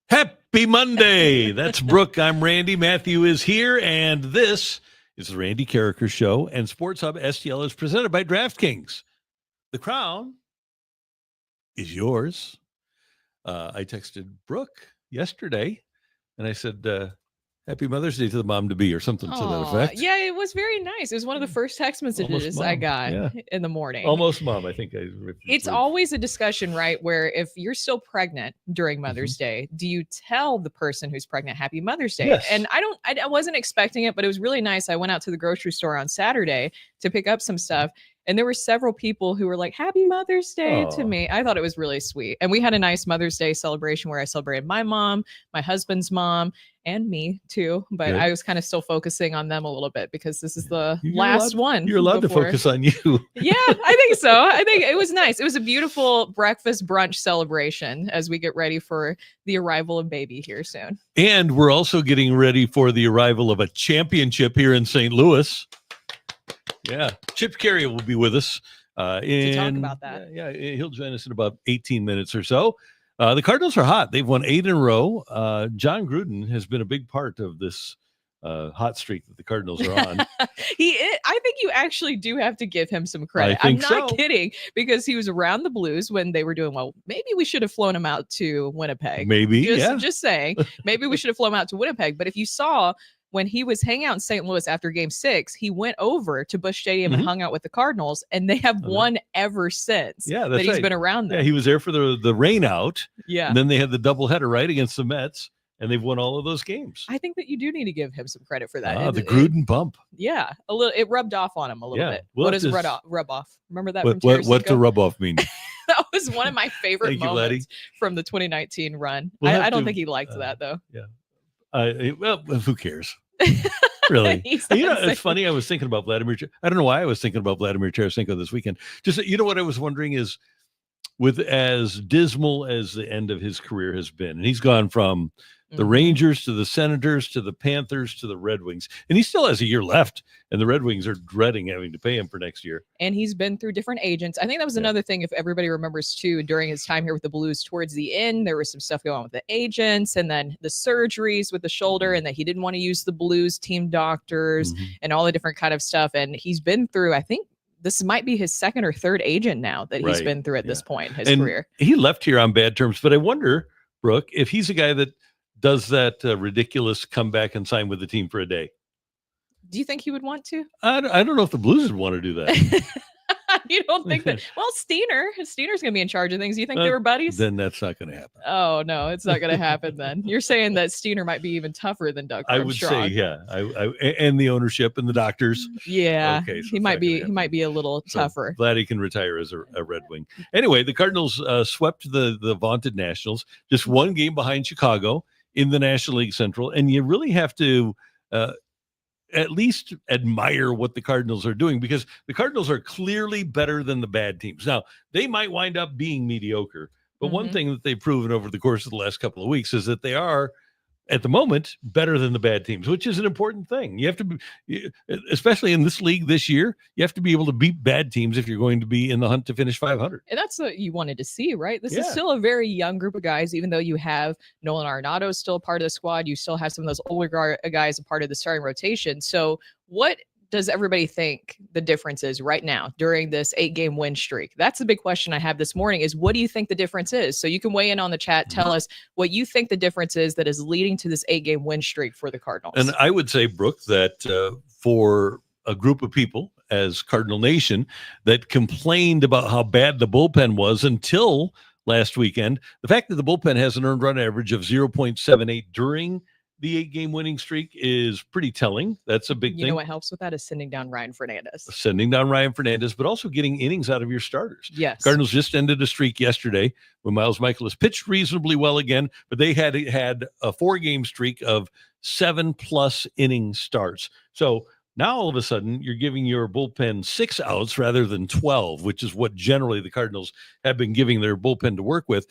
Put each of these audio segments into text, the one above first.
Happy Monday. That's Brooke. I'm Randy. Matthew is here, and this is the Randy Karraker Show, and Sports Hub STL is presented by DraftKings. The crown is yours. I texted Brooke yesterday, and I said, Happy Mother's Day to the mom-to-be or something to that effect. Yeah, it was very nice. It was one of the first text messages I got in the morning. Almost mom, I think. It's always a discussion, right, where if you're still pregnant during Mother's Day, do you tell the person who's pregnant Happy Mother's Day? Yes. And I wasn't expecting it, but it was really nice. I went out to the grocery store on Saturday to pick up some stuff. And there were several people who were like, Happy Mother's Day to me. I thought it was really sweet. And we had a nice Mother's Day celebration where I celebrated my mom, my husband's mom, and me too. But I was kind of still focusing on them a little bit because this is the last one. You're allowed to focus on you. Yeah, I think so. I think it was nice. It was a beautiful breakfast brunch celebration as we get ready for the arrival of baby here soon. And we're also getting ready for the arrival of a championship here in St. Louis. Yeah, Chip Caray will be with us to talk about that. Yeah, he'll join us in about 18 minutes or so. The Cardinals are hot. They've won 8 in a row. John Gruden has been a big part of this hot streak that the Cardinals are on. I think you actually do have to give him some credit. I'm not kidding, because he was around the Blues when they were doing well. Maybe we should have flown him out to Winnipeg. Maybe, just saying. Maybe we should have flown him out to Winnipeg. But if you saw, when he was hanging out in St. Louis after Game 6, he went over to Busch Stadium and hung out with the Cardinals, and they have won ever since. That he's been around them. Yeah, he was there for the rain out. Yeah. And then they had the doubleheader right against the Mets, and they've won all of those games. I think that you do need to give him some credit for that. The Gruden bump. Yeah, a little. It rubbed off on him a little bit. What does rub off? Remember that? What to rub off mean? That was one of my favorite moments from the 2019 run. I don't think he liked that though. Yeah. Well, who cares? Really? It's funny. I was thinking about Vladimir. I don't know why I was thinking about Vladimir Tarasenko this weekend. Just, what I was wondering is, with as dismal as the end of his career has been, and he's gone from the Rangers to the Senators to the Panthers to the Red Wings, and he still has a year left, and the Red Wings are dreading having to pay him for next year. And he's been through different agents. I think that was another thing, if everybody remembers too, during his time here with the Blues towards the end, there was some stuff going on with the agents, and then the surgeries with the shoulder, and that he didn't want to use the Blues team doctors and all the different kind of stuff. And he's been through, I think this might be his second or third agent now that he's been through at this point in his career. He left here on bad terms, but I wonder, Brooke, if he's a guy that does that ridiculous come back and sign with the team for a day. Do you think he would want to? I don't know if the Blues would want to do that. You don't think that? Well, Steiner's going to be in charge of things. You think they were buddies? Then that's not going to happen. Oh, no, it's not going to happen then. You're saying that Steiner might be even tougher than Doug Armstrong. I would say, yeah. And the ownership and the doctors. Yeah. Okay, so he might be a little tougher. Glad he can retire as a Red Wing. Anyway, the Cardinals swept the vaunted Nationals, just one game behind Chicago in the National League Central. And you really have to at least admire what the Cardinals are doing, because the Cardinals are clearly better than the bad teams. Now, they might wind up being mediocre, but one thing that they've proven over the course of the last couple of weeks is that they are, at the moment, better than the bad teams, which is an important thing. You have to be, especially in this league this year, you have to be able to beat bad teams if you're going to be in the hunt to finish 500. And that's what you wanted to see, right? This is still a very young group of guys, even though you have Nolan Arenado still a part of the squad. You still have some of those older guys a part of the starting rotation. So what does everybody think the difference is right now during this 8-game win streak? That's the big question I have this morning, is what do you think the difference is? So you can weigh in on the chat. Tell us what you think the difference is that is leading to this 8-game win streak for the Cardinals. And I would say, Brooke, that for a group of people as Cardinal Nation that complained about how bad the bullpen was until last weekend, the fact that the bullpen has an earned run average of 0.78 during the 8-game winning streak is pretty telling. That's a big thing. You know what helps with that is sending down Ryan Fernandez. But also getting innings out of your starters. Yes. Cardinals just ended a streak yesterday when Miles Michaelis pitched reasonably well again, but they had a 4-game streak of 7+ inning starts. So now all of a sudden you're giving your bullpen 6 outs rather than 12, which is what generally the Cardinals have been giving their bullpen to work with.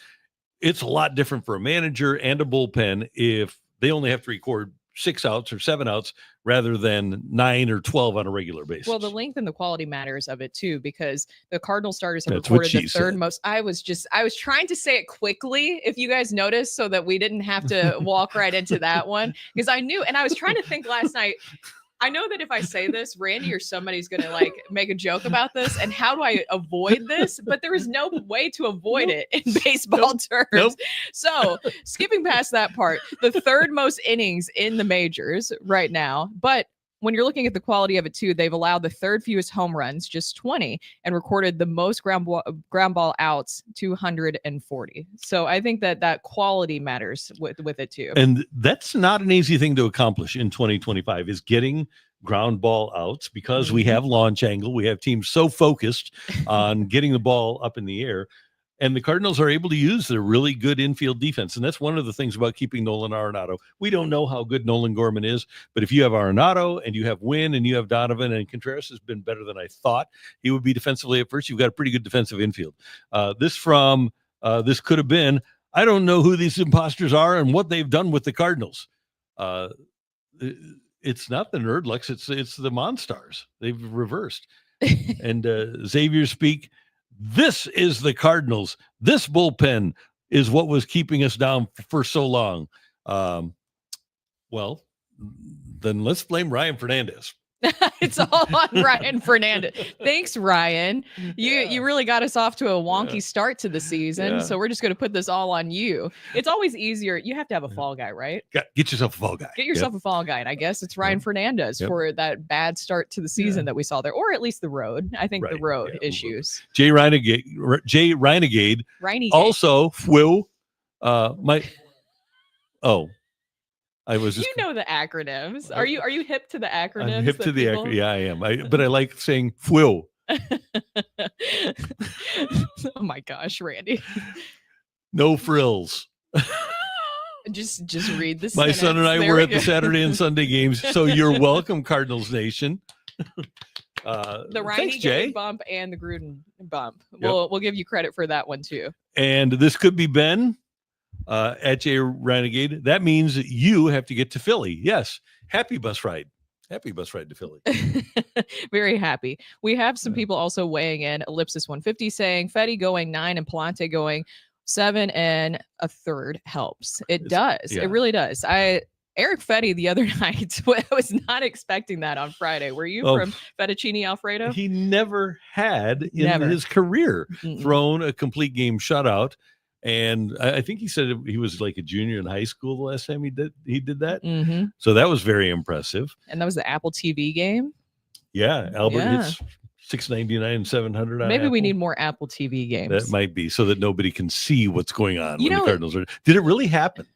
It's a lot different for a manager and a bullpen if they only have to record 6 outs or 7 outs rather than 9 or 12 on a regular basis. Well, the length and the quality matters of it too, because the Cardinal starters have That's what recorded the she third said. most. I was trying to say it quickly, if you guys noticed, so that we didn't have to walk right into that one, because I knew, and I was trying to think last night. I know that if I say this, Randy or somebody's going to like make a joke about this. And how do I avoid this? But there is no way to avoid it in baseball terms. So skipping past that part, the third most innings in the majors right now. But when you're looking at the quality of it too, they've allowed the third fewest home runs, just 20, and recorded the most ground ball outs, 240. So I think that quality matters with it too. And that's not an easy thing to accomplish in 2025, is getting ground ball outs, because we have launch angle. We have teams so focused on getting the ball up in the air. And the Cardinals are able to use their really good infield defense. And that's one of the things about keeping Nolan Arenado. We don't know how good Nolan Gorman is, but if you have Arenado and you have Wynn and you have Donovan, and Contreras has been better than I thought he would be defensively at first, you've got a pretty good defensive infield. This could have been, I don't know who these imposters are and what they've done with the Cardinals. It's not the Nerdlucks, it's the Monstars. They've reversed. And Xavier speak. This is the Cardinals. This bullpen is what was keeping us down for so long. Well, then let's blame Ryan Fernandez. It's all on Ryan Fernandez. Thanks, Ryan. You really got us off to a wonky start to the season. So we're just going to put this all on you. It's always easier. You have to have a fall guy, right? Get yourself a fall guy. Get yourself a fall guy. And I guess it's Ryan Fernandez for that bad start to the season that we saw there, or at least the road. I think the road issues. Jay Reinegade also I was just, the acronyms. Are you hip to the acronyms? I'm hip to the acronym. Yeah, I am. But I like saying "fwill." Oh my gosh, Randy! No frills. Just read this. My son and I were at the Saturday and Sunday games, so you're welcome, Cardinals Nation. The Reinegade bump and the Gruden bump. We'll give you credit for that one too. And this could be Ben. At Jay Renegade, that means you have to get to Philly. Yes. Happy bus ride to Philly. Very happy. We have some people also weighing in. Ellipsis 150 saying Fetty going 9 and Palante going 7 1/3 helps. It does. It really does. Eric Fetty the other night, I was not expecting that on Friday. Were you from Fettuccine Alfredo? He never had in his career thrown a complete game shutout. And I think he said he was like a junior in high school the last time he did that. Mm-hmm. So that was very impressive. And that was the Apple TV game. Yeah, Albert hits $6.99 and $700. Maybe we need more Apple TV games. That might be, so that nobody can see what's going on when the Cardinals are. Did it really happen?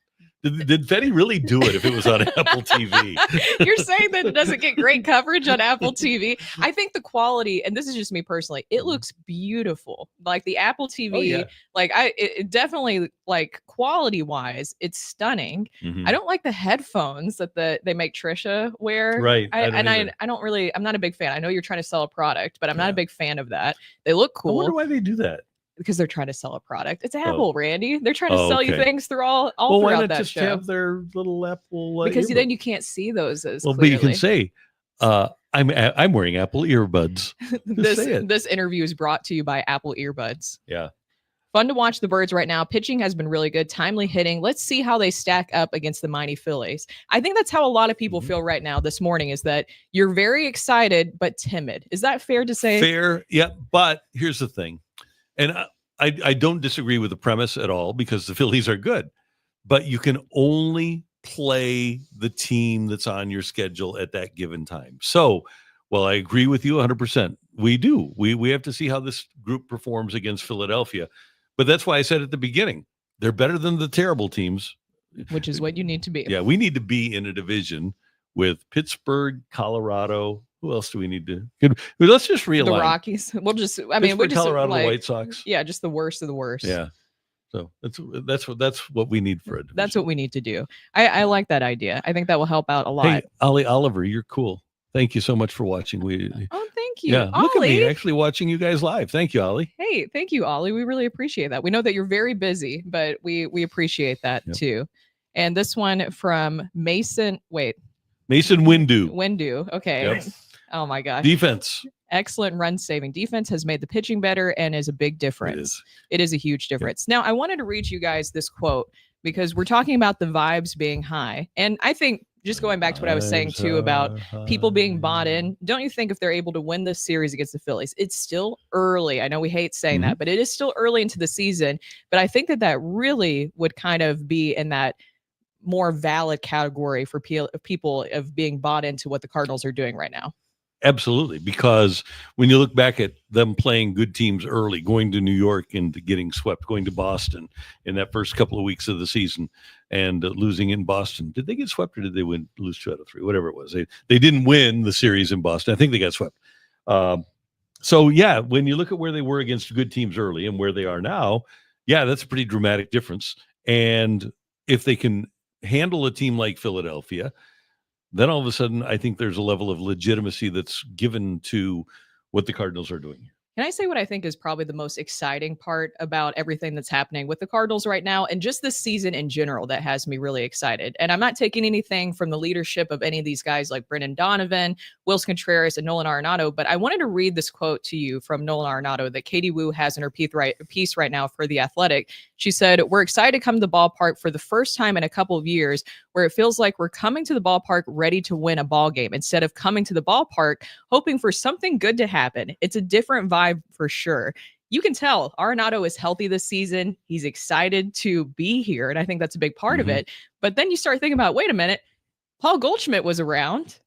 Did Fetty really do it if it was on Apple TV? You're saying that it doesn't get great coverage on Apple TV? I think the quality, and this is just me personally, it looks beautiful. Like the Apple TV, it definitely, like quality wise, it's stunning. Mm-hmm. I don't like the headphones that they make Trisha wear. Right. I don't really, I'm not a big fan. I know you're trying to sell a product, but I'm not a big fan of that. They look cool. I wonder why they do that. Because they're trying to sell a product. It's Apple, Randy. They're trying to sell you things through all throughout why not that just show. Have their little Apple because then you can't see those as well. Clearly. But you can say, I'm wearing Apple earbuds. This interview is brought to you by Apple earbuds. Yeah. Fun to watch the Birds right now. Pitching has been really good. Timely hitting. Let's see how they stack up against the mighty Phillies. I think that's how a lot of people feel right now this morning, is that you're very excited but timid. Is that fair to say? Fair. Yeah. But here's the thing. And I don't disagree with the premise at all, because the Phillies are good, but you can only play the team that's on your schedule at that given time. So, well, I agree with you 100%. We do. We have to see how this group performs against Philadelphia. But that's why I said at the beginning, they're better than the terrible teams. Which is what you need to be. Yeah, we need to be in a division with Pittsburgh, Colorado. Who else do we need to? Let's just realign. The Rockies. We'll just. I mean, we're just Colorado White Sox. Yeah, just the worst of the worst. Yeah. So that's what we need for it. That's what we need to do. I like that idea. I think that will help out a lot. Hey, Ollie Oliver, you're cool. Thank you so much for watching. Thank you. Yeah, Ollie. Look at me actually watching you guys live. Thank you, Ollie. Hey, thank you, Ollie. We really appreciate that. We know that you're very busy, but we appreciate that too. And this one from Mason Windu. Okay. Yep. Oh my gosh. Defense. Excellent run saving defense has made the pitching better and is a big difference. It is a huge difference. Now, I wanted to read you guys this quote because we're talking about the vibes being high. And I think just going back to what I was saying too about people being bought in, don't you think if they're able to win this series against the Phillies, it's still early. I know we hate saying that, but it is still early into the season. But I think that really would kind of be in that more valid category for people of being bought into what the Cardinals are doing right now. Absolutely, because when you look back at them playing good teams early, going to New York and getting swept, going to Boston in that first couple of weeks of the season and losing in Boston. Did they get swept or did they lose 2 out of 3? Whatever it was. They didn't win the series in Boston. I think they got swept. So, yeah, when you look at where they were against good teams early and where they are now, yeah, that's a pretty dramatic difference. And if they can handle a team like Philadelphia, then all of a sudden, I think there's a level of legitimacy that's given to what the Cardinals are doing. Can I say what I think is probably the most exciting part about everything that's happening with the Cardinals right now and just this season in general that has me really excited? And I'm not taking anything from the leadership of any of these guys like Brendan Donovan, Wilson Contreras, and Nolan Arenado, but I wanted to read this quote to you from Nolan Arenado that Katie Wu has in her piece right now for The Athletic. She said, "We're excited to come to the ballpark for the first time in a couple of years where it feels like we're coming to the ballpark ready to win a ball game instead of coming to the ballpark hoping for something good to happen. It's a different vibe for sure." You can tell Arenado is healthy this season. He's excited to be here, and I think that's a big part of it. But then you start thinking about, wait a minute, Paul Goldschmidt was around,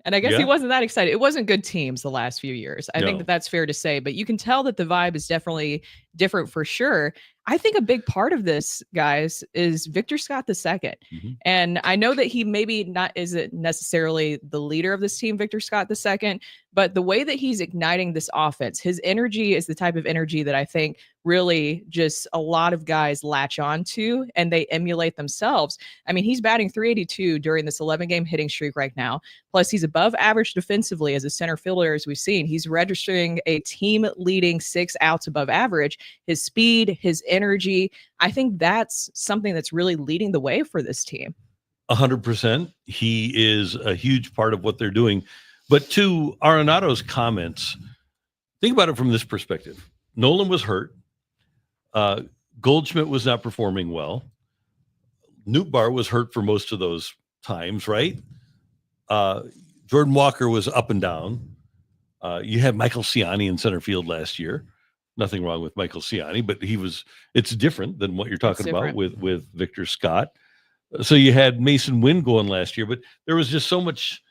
and I guess he wasn't that excited. It wasn't good teams the last few years. I think that's fair to say, but you can tell that the vibe is definitely different for sure. I think a big part of this, guys, is Victor Scott II. And I know that he maybe isn't necessarily the leader of this team, Victor Scott II, but the way that he's igniting this offense, his energy is the type of energy that I think really just a lot of guys latch on to and they emulate themselves. I mean, he's batting .382 during this 11-game hitting streak right now. Plus, he's above average defensively as a center fielder, as we've seen. He's registering a team-leading 6 outs above average. His speed, his energy, I think that's something that's really leading the way for this team. 100%. He is a huge part of what they're doing. But to Arenado's comments, think about it from this perspective. Nolan was hurt. Goldschmidt was not performing well. Nootbaar was hurt for most of those times, right? Jordan Walker was up and down. You had Michael Ciani in center field last year. Nothing wrong with Michael Ciani, but it's different than what you're talking about with Victor Scott. So you had Mason Wynn going last year, but there was just so much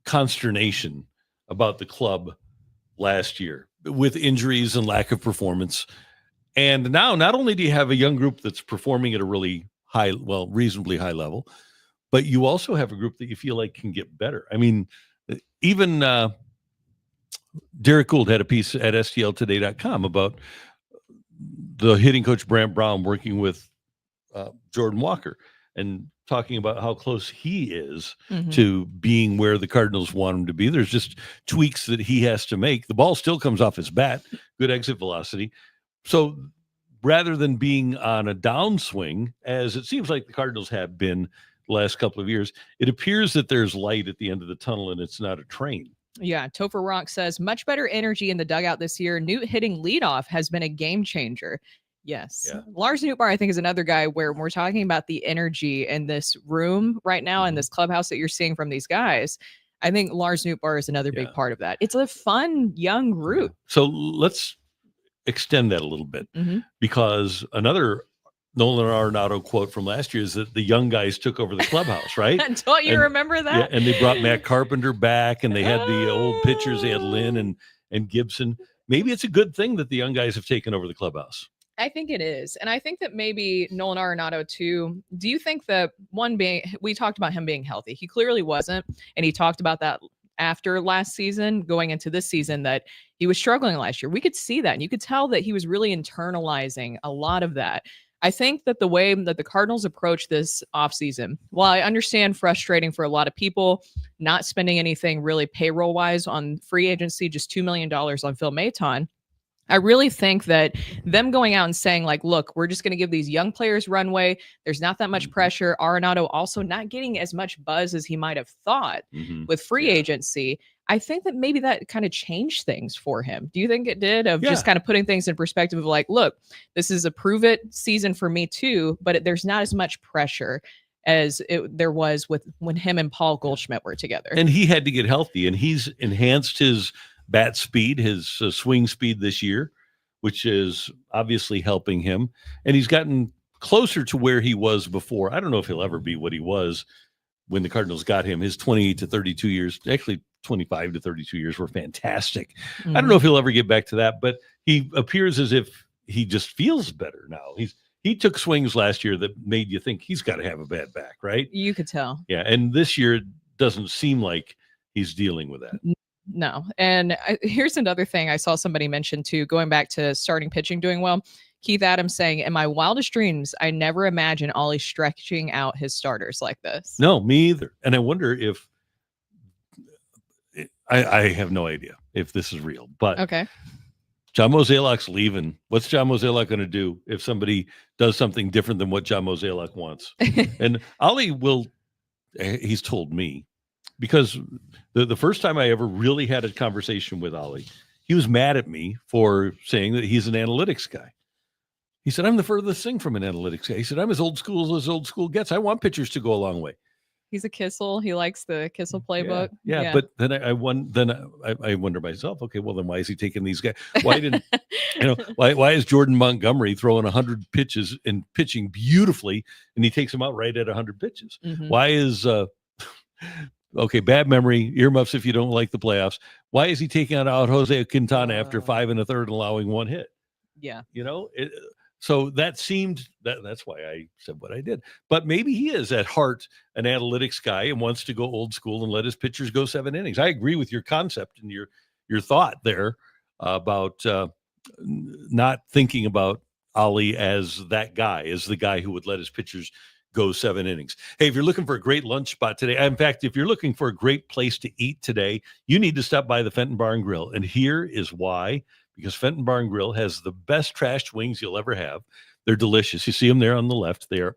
consternation about the club last year with injuries and lack of performance. And now not only do you have a young group that's performing at a really high, well, reasonably high level, but you also have a group that you feel like can get better. I mean, even Derek Gould had a piece at STLtoday.com about the hitting coach Brant Brown working with Jordan Walker and talking about how close he is to being where the Cardinals want him to be. There's just tweaks that he has to make. The ball still comes off his bat, good exit velocity. So rather than being on a downswing, as it seems like the Cardinals have been the last couple of years, it appears that there's light at the end of the tunnel and it's not a train. Yeah, Topher Rock says, much better energy in the dugout this year. Newt hitting leadoff has been a game changer. Yes. Yeah. Lars Nootbaar, I think, is another guy where we're talking about the energy in this room right now in this clubhouse that you're seeing from these guys. I think Lars Nootbaar is another big part of that. It's a fun young group. So let's extend that a little bit because another Nolan Arenado quote from last year is that the young guys took over the clubhouse, right? Don't you remember that? Yeah, and they brought Matt Carpenter back and they had the old pitchers. They had Lynn and Gibson. Maybe it's a good thing that the young guys have taken over the clubhouse. I think it is. And I think that maybe Nolan Arenado too. Do you think that we talked about him being healthy. He clearly wasn't. And he talked about that after last season, going into this season, that he was struggling last year. We could see that. And you could tell that he was really internalizing a lot of that. I think that the way that the Cardinals approach this offseason, while I understand frustrating for a lot of people, not spending anything really payroll-wise on free agency, just $2 million on Phil Maton, I really think that them going out and saying, like, look, we're just going to give these young players runway. There's not that much pressure. Arenado also not getting as much buzz as he might have thought with free agency. I think that maybe that kind of changed things for him. Do you think it did? Of just kind of putting things in perspective of like, look, this is a prove it season for me too, but there's not as much pressure as there was with when him and Paul Goldschmidt were together. And he had to get healthy, and he's enhanced his bat speed, his swing speed this year, which is obviously helping him. And he's gotten closer to where he was before. I don't know if he'll ever be what he was when the Cardinals got him. His 28 to 32 years, actually 25 to 32 years were fantastic. I don't know if he'll ever get back to that, but he appears as if he just feels better now. He took swings last year that made you think he's got to have a bad back, right? You could tell. Yeah, and this year it doesn't seem like he's dealing with that. No. And here's another thing I saw somebody mention too, going back to starting pitching doing well. Keith Adams saying, in my wildest dreams, I never imagined Ollie stretching out his starters like this. No, me either. And I wonder if I have no idea if this is real, but okay. John Mozeliak's leaving. What's John Mozeliak going to do if somebody does something different than what John Mozeliak wants? And Ollie will, he's told me, because the first time I ever really had a conversation with Ollie, he was mad at me for saying that he's an analytics guy. He said, I'm the furthest thing from an analytics guy. He said, I'm as old school gets. I want pitchers to go a long way. He's a Kissel. He likes the Kissel playbook. Yeah. But then I wonder myself, okay, well then why is he taking these guys? Why didn't why is Jordan Montgomery throwing 100 pitches and pitching beautifully, and he takes them out right at 100 pitches? Why is okay, bad memory, earmuffs if you don't like the playoffs. Why is he taking out Jose Quintana after 5 1/3 and allowing one hit? Yeah. So that seemed that's why I said what I did. But maybe he is at heart an analytics guy and wants to go old school and let his pitchers go 7 innings. I agree with your concept and your thought there about not thinking about Ollie as that guy, as the guy who would let his pitchers go 7 innings. Hey, if you're looking for a great lunch spot today, in fact, if you're looking for a great place to eat today, you need to stop by the Fenton Bar and Grill. And here is why. Because Fenton Bar and Grill has the best trashed wings you'll ever have. They're delicious. You see them there on the left. They are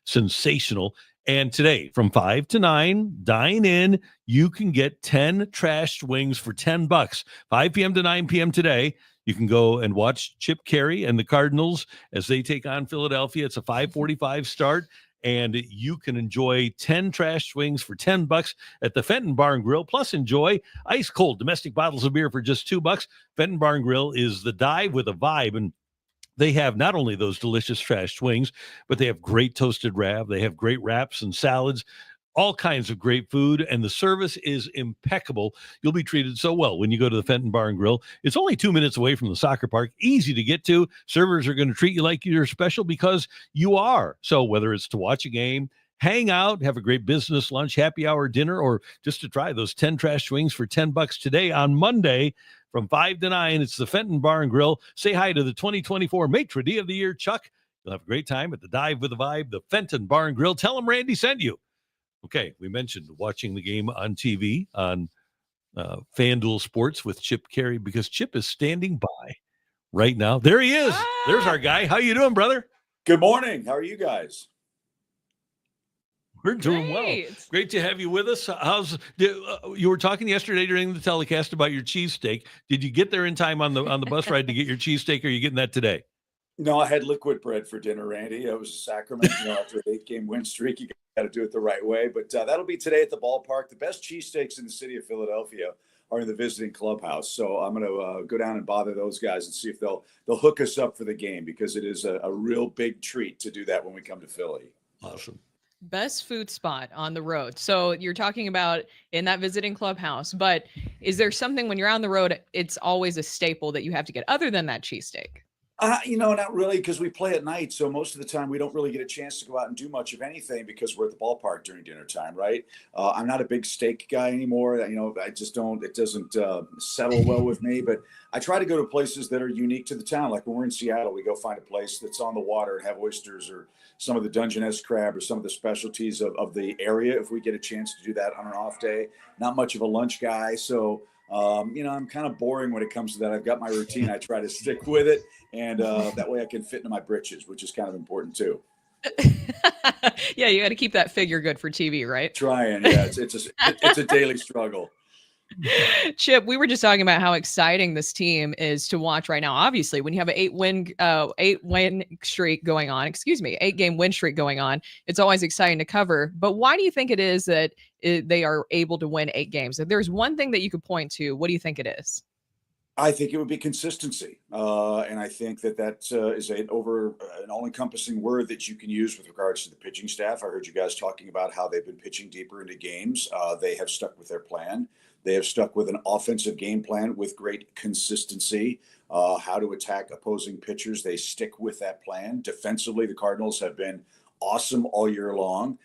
sensational. And today, from 5 to 9, dine in. You can get 10 trashed wings for $10. 5 p.m. to 9 p.m. today. You can go and watch Chip Caray and the Cardinals as they take on Philadelphia. It's a 5:45 start. And you can enjoy 10 trash wings for $10 at the Fenton Bar and Grill. Plus, enjoy ice cold domestic bottles of beer for just $2. Fenton Bar and Grill is the dive with a vibe, and they have not only those delicious trash wings, but they have great toasted wrap. They have great wraps and salads, all kinds of great food, and the service is impeccable. You'll be treated so well when you go to the Fenton Bar and Grill. It's only 2 minutes away from the soccer park, easy to get to. Servers are going to treat you like you're special because you are. So whether it's to watch a game, hang out, have a great business lunch, happy hour dinner, or just to try those 10 trash wings for $10 today on Monday from 5 to 9, it's the Fenton Bar and Grill. Say hi to the 2024 Maitre d' of the Year, Chuck. You'll have a great time at the Dive with a Vibe, the Fenton Bar and Grill. Tell them Randy sent you. Okay, we mentioned watching the game on TV on FanDuel Sports with Chip Caray because Chip is standing by right now. There he is. There's our guy. How you doing, brother? Good morning. How are you guys? We're doing well. Great to have you with us. You were talking yesterday during the telecast about your cheesesteak. Did you get there in time on the bus ride to get your cheesesteak, or are you getting that today? No, I had liquid bread for dinner, Randy. It was a sacrament. After an 8-game win streak, you got to do it the right way. But that'll be today at the ballpark. The best cheesesteaks in the city of Philadelphia are in the visiting clubhouse. So I'm going to go down and bother those guys and see if they'll hook us up for the game, because it is a real big treat to do that when we come to Philly. Awesome. Best food spot on the road. So you're talking about in that visiting clubhouse, but is there something when you're on the road, it's always a staple that you have to get other than that cheesesteak? Not really, because we play at night. So most of the time we don't really get a chance to go out and do much of anything because we're at the ballpark during dinner time, right? I'm not a big steak guy anymore. I just don't, it doesn't settle well with me. But I try to go to places that are unique to the town. Like when we're in Seattle, we go find a place that's on the water and have oysters or some of the Dungeness crab or some of the specialties of the area if we get a chance to do that on an off day. Not much of a lunch guy. So I'm kind of boring when it comes to that. I've got my routine. I try to stick with it, and that way I can fit into my britches, which is kind of important too. Yeah, you got to keep that figure good for TV, right? Trying, yeah, it's a daily struggle. Chip, we were just talking about how exciting this team is to watch right now. Obviously, when you have an 8-game streak going on, it's always exciting to cover. But why do you think it is that they are able to win 8 games? If there's one thing that you could point to, what do you think it is? I think it would be consistency. And I think that is an all-encompassing word that you can use with regards to the pitching staff. I heard you guys talking about how they've been pitching deeper into games. They have stuck with their plan. They have stuck with an offensive game plan with great consistency. How to attack opposing pitchers. They stick with that plan. Defensively, the Cardinals have been awesome all year long.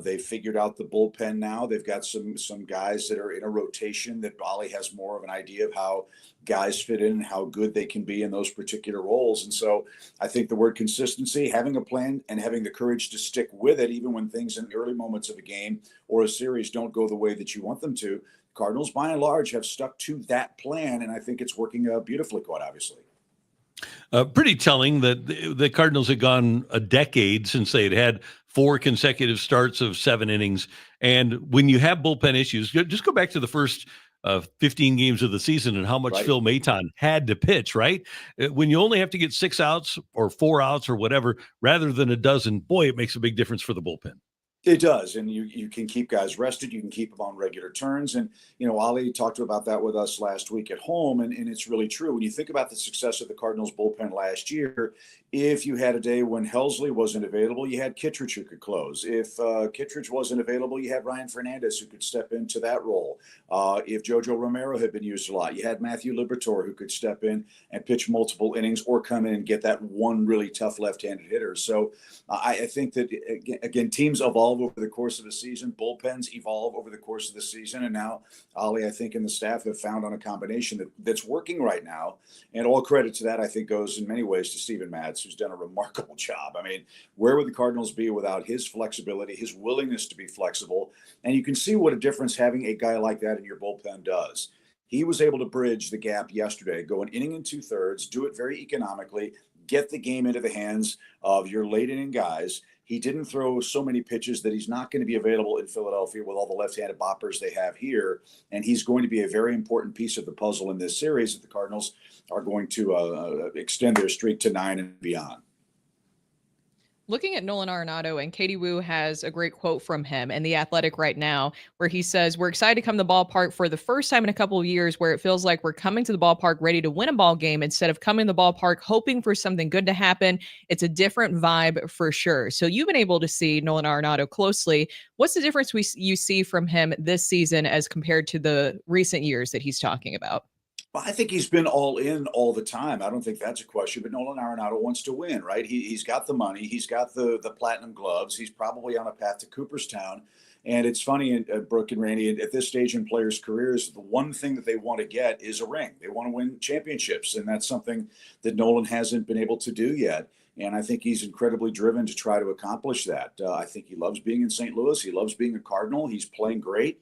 They've figured out the bullpen now. They've got some guys that are in a rotation that Bali has more of an idea of how guys fit in and how good they can be in those particular roles. And so I think the word consistency, having a plan and having the courage to stick with it, even when things in the early moments of a game or a series don't go the way that you want them to, Cardinals by and large have stuck to that plan. And I think it's working beautifully, quite obviously. Pretty telling that the Cardinals had gone a decade since they had 4 consecutive starts of 7 innings. And when you have bullpen issues, just go back to the first 15 games of the season and how much Right. Phil Maton had to pitch, right? When you only have to get 6 outs or 4 outs or whatever, rather than a dozen, boy, it makes a big difference for the bullpen. It does. And you can keep guys rested. You can keep them on regular turns. And, Ali talked about that with us last week at home. And it's really true. When you think about the success of the Cardinals bullpen last year, if you had a day when Helsley wasn't available, you had Kittredge who could close. If Kittredge wasn't available, you had Ryan Fernandez who could step into that role. If Jojo Romero had been used a lot, you had Matthew Liberatore who could step in and pitch multiple innings or come in and get that one really tough left-handed hitter. So I think that, again, teams evolve over the course of the season. Bullpens evolve over the course of the season. And now Ali, I think, and the staff have found on a combination that's working right now. And all credit to that, I think, goes in many ways to Steven Matz, who's done a remarkable job. I mean, where would the Cardinals be without his flexibility, his willingness to be flexible? And you can see what a difference having a guy like that in your bullpen does. He was able to bridge the gap yesterday, go an inning and 2/3, do it very economically, get the game into the hands of your late inning guys. He didn't throw so many pitches that he's not going to be available in Philadelphia with all the left-handed boppers they have here. And he's going to be a very important piece of the puzzle in this series that the Cardinals are going to extend their streak to 9 and beyond. Looking at Nolan Arenado, and Katie Wu has a great quote from him in The Athletic right now, where he says, "We're excited to come to the ballpark for the first time in a couple of years where it feels like we're coming to the ballpark ready to win a ball game instead of coming to the ballpark hoping for something good to happen. It's a different vibe for sure." So you've been able to see Nolan Arenado closely. What's the difference you see from him this season as compared to the recent years that he's talking about? Well, I think he's been all in all the time. I don't think that's a question, but Nolan Arenado wants to win, right? He's got the money. He's got the platinum gloves. He's probably on a path to Cooperstown. And it's funny, Brooke and Randy, at this stage in players' careers, the one thing that they want to get is a ring. They want to win championships. And that's something that Nolan hasn't been able to do yet. And I think he's incredibly driven to try to accomplish that. I think he loves being in St. Louis. He loves being a Cardinal. He's playing great.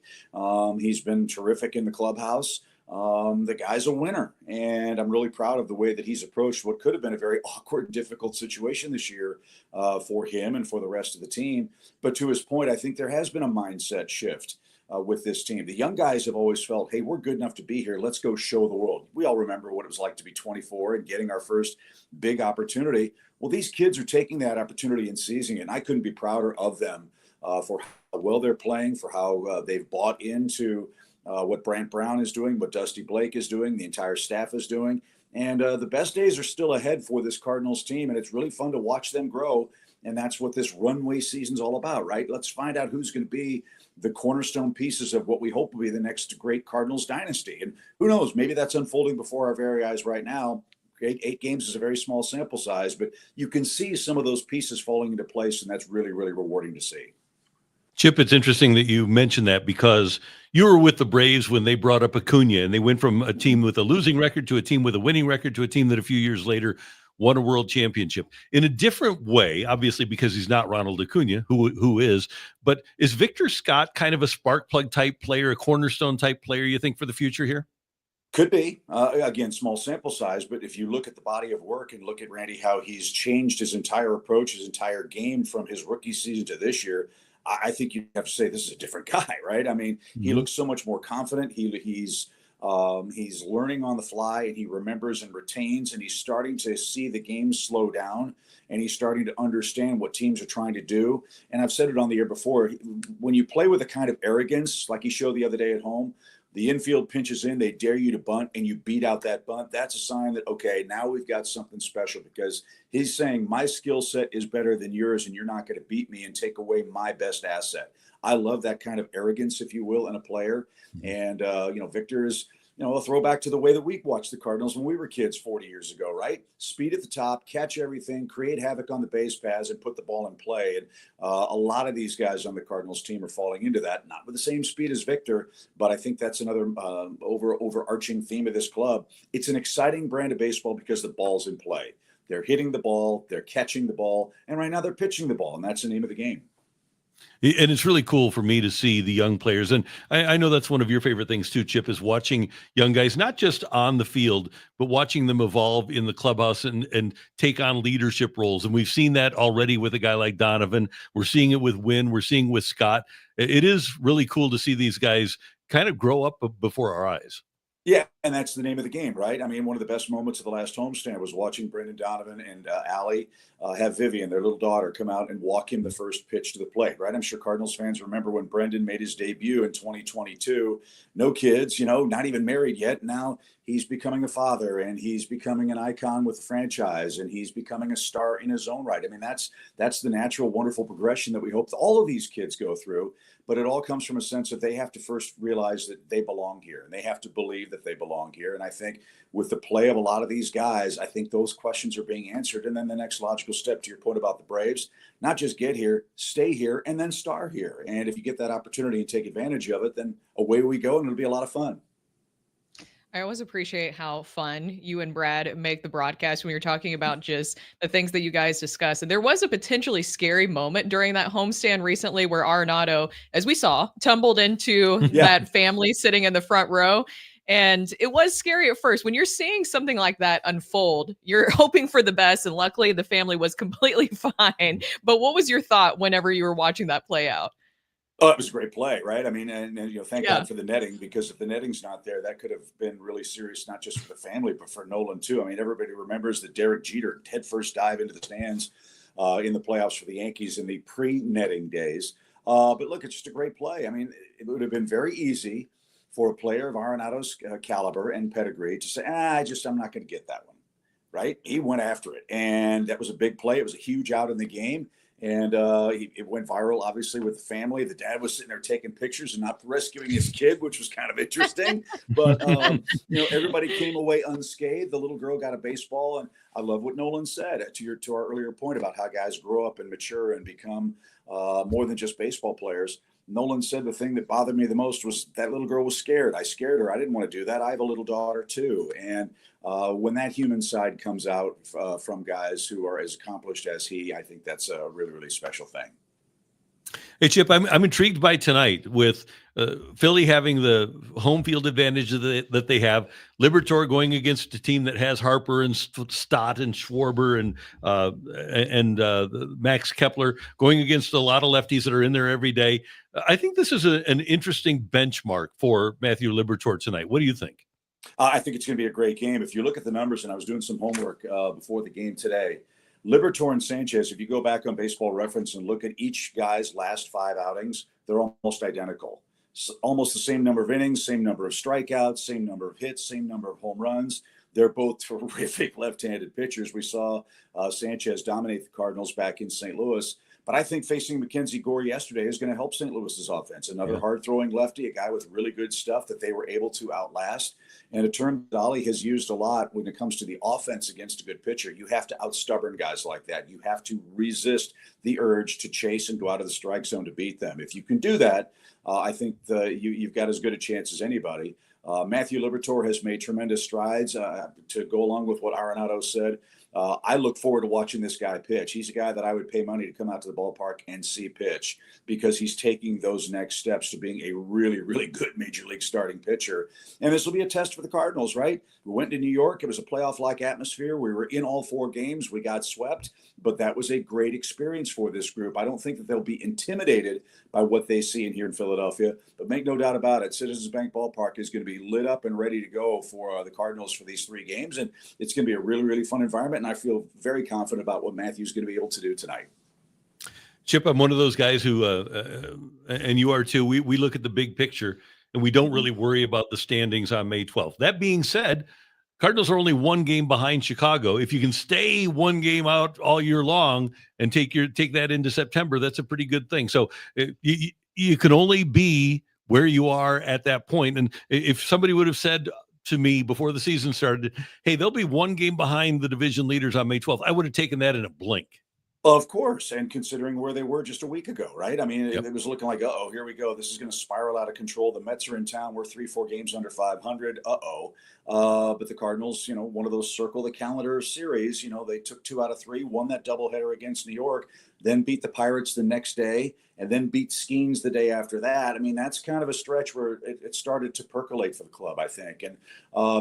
He's been terrific in the clubhouse. The guy's a winner, and I'm really proud of the way that he's approached what could have been a very awkward and difficult situation this year for him and for the rest of the team. But to his point, I think there has been a mindset shift with this team. The young guys have always felt, hey, we're good enough to be here. Let's go show the world. We all remember what it was like to be 24 and getting our first big opportunity. Well, these kids are taking that opportunity and seizing it, and I couldn't be prouder of them for how well they're playing, for how they've bought into what Brant Brown is doing, what Dusty Blake is doing, the entire staff is doing. And the best days are still ahead for this Cardinals team, and it's really fun to watch them grow. And that's what this runway season's all about, right? Let's find out who's going to be the cornerstone pieces of what we hope will be the next great Cardinals dynasty. And who knows, maybe that's unfolding before our very eyes right now. Eight games is a very small sample size, but you can see some of those pieces falling into place, and that's really, really rewarding to see. Chip, it's interesting that you mentioned that because you were with the Braves when they brought up Acuna, and they went from a team with a losing record to a team with a winning record to a team that a few years later won a world championship in a different way, obviously, because he's not Ronald Acuna, who is. But is Victor Scott kind of a spark plug type player, a cornerstone type player, you think, for the future here? Could be. Again, small sample size, but if you look at the body of work and look at Randy, how he's changed his entire approach, his entire game from his rookie season to this year, I think you have to say this is a different guy, right? I mean, he looks so much more confident. He's learning on the fly, and he remembers and retains, and he's starting to see the game slow down, and he's starting to understand what teams are trying to do. And I've said it on the air before, when you play with a kind of arrogance, like he showed the other day at home, the infield pinches in, they dare you to bunt, and you beat out that bunt. That's a sign that, okay, now we've got something special, because he's saying my skill set is better than yours, and you're not going to beat me and take away my best asset. I love that kind of arrogance, if you will, in a player. And, Victor is, a throwback to the way that we watched the Cardinals when we were kids 40 years ago, right? Speed at the top, catch everything, create havoc on the base paths, and put the ball in play. And a lot of these guys on the Cardinals team are falling into that, not with the same speed as Victor, but I think that's another overarching theme of this club. It's an exciting brand of baseball because the ball's in play. They're hitting the ball, they're catching the ball, and right now they're pitching the ball, and that's the name of the game. And it's really cool for me to see the young players. And I know that's one of your favorite things too, Chip, is watching young guys, not just on the field, but watching them evolve in the clubhouse and take on leadership roles. And we've seen that already with a guy like Donovan. We're seeing it with Wynn. We're seeing it with Scott. It is really cool to see these guys kind of grow up before our eyes. Yeah, and that's the name of the game, right? I mean, one of the best moments of the last homestand was watching Brendan Donovan and Allie have Vivian, their little daughter, come out and walk him the first pitch to the plate, right? I'm sure Cardinals fans remember when Brendan made his debut in 2022. No kids, not even married yet. Now he's becoming a father, and he's becoming an icon with the franchise, and he's becoming a star in his own right. I mean, that's the natural, wonderful progression that we hope that all of these kids go through. But it all comes from a sense that they have to first realize that they belong here, and they have to believe that they belong here. And I think with the play of a lot of these guys, I think those questions are being answered. And then the next logical step, to your point about the Braves, not just get here, stay here, and then star here. And if you get that opportunity and take advantage of it, then away we go, and it'll be a lot of fun. I always appreciate how fun you and Brad make the broadcast when you're talking about just the things that you guys discuss. And there was a potentially scary moment during that homestand recently where Arenado, as we saw, tumbled into that family sitting in the front row. And it was scary at first. When you're seeing something like that unfold, you're hoping for the best. And luckily, the family was completely fine. But what was your thought whenever you were watching that play out? Oh, it was a great play, right? I mean, and thank God for the netting, because if the netting's not there, that could have been really serious, not just for the family, but for Nolan too. I mean, everybody remembers the Derek Jeter headfirst dive into the stands in the playoffs for the Yankees in the pre-netting days. But look, it's just a great play. I mean, it would have been very easy for a player of Arenado's caliber and pedigree to say, I'm not going to get that one, right? He went after it, and that was a big play. It was a huge out in the game. And it went viral, obviously, with the family. The dad was sitting there taking pictures and not rescuing his kid, which was kind of interesting. But, everybody came away unscathed. The little girl got a baseball. And I love what Nolan said to our earlier point about how guys grow up and mature and become more than just baseball players. Nolan said the thing that bothered me the most was that little girl was scared. I scared her. I didn't want to do that. I have a little daughter, too. And when that human side comes out from guys who are as accomplished as he, I think that's a really, really special thing. Hey, Chip, I'm intrigued by tonight with Philly having the home field advantage that they have. Liberatore going against a team that has Harper and Stott and Schwarber and Max Kepler, going against a lot of lefties that are in there every day. I think this is an interesting benchmark for Matthew Liberatore tonight. What do you think? I think it's going to be a great game. If you look at the numbers, and I was doing some homework before the game today, Liberatore and Sanchez, if you go back on Baseball Reference and look at each guy's last 5 outings, they're almost identical. So almost the same number of innings, same number of strikeouts, same number of hits, same number of home runs. They're both terrific left-handed pitchers. We saw Sanchez dominate the Cardinals back in St. Louis. But I think facing Mackenzie Gore yesterday is going to help St. Louis's offense. Another hard-throwing lefty, a guy with really good stuff that they were able to outlast. And a term that Ollie has used a lot when it comes to the offense against a good pitcher. You have to outstubborn guys like that. You have to resist the urge to chase and go out of the strike zone to beat them. If you can do that, I think you've got as good a chance as anybody. Matthew Liberatore has made tremendous strides to go along with what Arenado said. I look forward to watching this guy pitch. He's a guy that I would pay money to come out to the ballpark and see pitch because he's taking those next steps to being a really, really good major league starting pitcher. And this will be a test for the Cardinals, right? We went to New York. It was a playoff-like atmosphere. We were in all 4 games. We got swept, but that was a great experience for this group. I don't think that they'll be intimidated by what they see in here in Philadelphia, but make no doubt about it, Citizens Bank Ballpark is going to be lit up and ready to go for the Cardinals for these 3 games, and it's going to be a really, really fun environment, and I feel very confident about what Matthew's going to be able to do tonight. Chip, I'm one of those guys who, and you are too, we look at the big picture, and we don't really worry about the standings on May 12th. That being said, Cardinals are only 1 game behind Chicago. If you can stay 1 game out all year long and take that into September, that's a pretty good thing. So you can only be where you are at that point. And if somebody would have said to me before the season started, hey, they'll be 1 game behind the division leaders on May 12th, I would have taken that in a blink. Of course, and considering where they were just a week ago, right? I mean, Yep. it was looking like, uh-oh, here we go. This is going to spiral out of control. The Mets are in town. We're 3-4 games under 500. But the Cardinals, one of those circle the calendar series, they took 2 out of 3, won that doubleheader against New York, then beat the Pirates the next day, and then beat Skeens the day after that. I mean, that's kind of a stretch where it started to percolate for the club, I think. And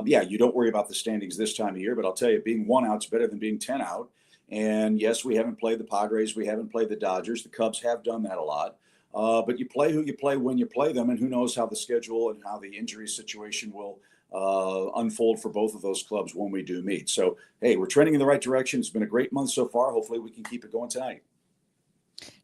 you don't worry about the standings this time of year, but I'll tell you, being 1 out's better than being 10 out. And yes, we haven't played the Padres. We haven't played the Dodgers. The Cubs have done that a lot. But you play who you play when you play them, and who knows how the schedule and how the injury situation will unfold for both of those clubs when we do meet. So, hey, we're trending in the right direction. It's been a great month so far. Hopefully we can keep it going tonight.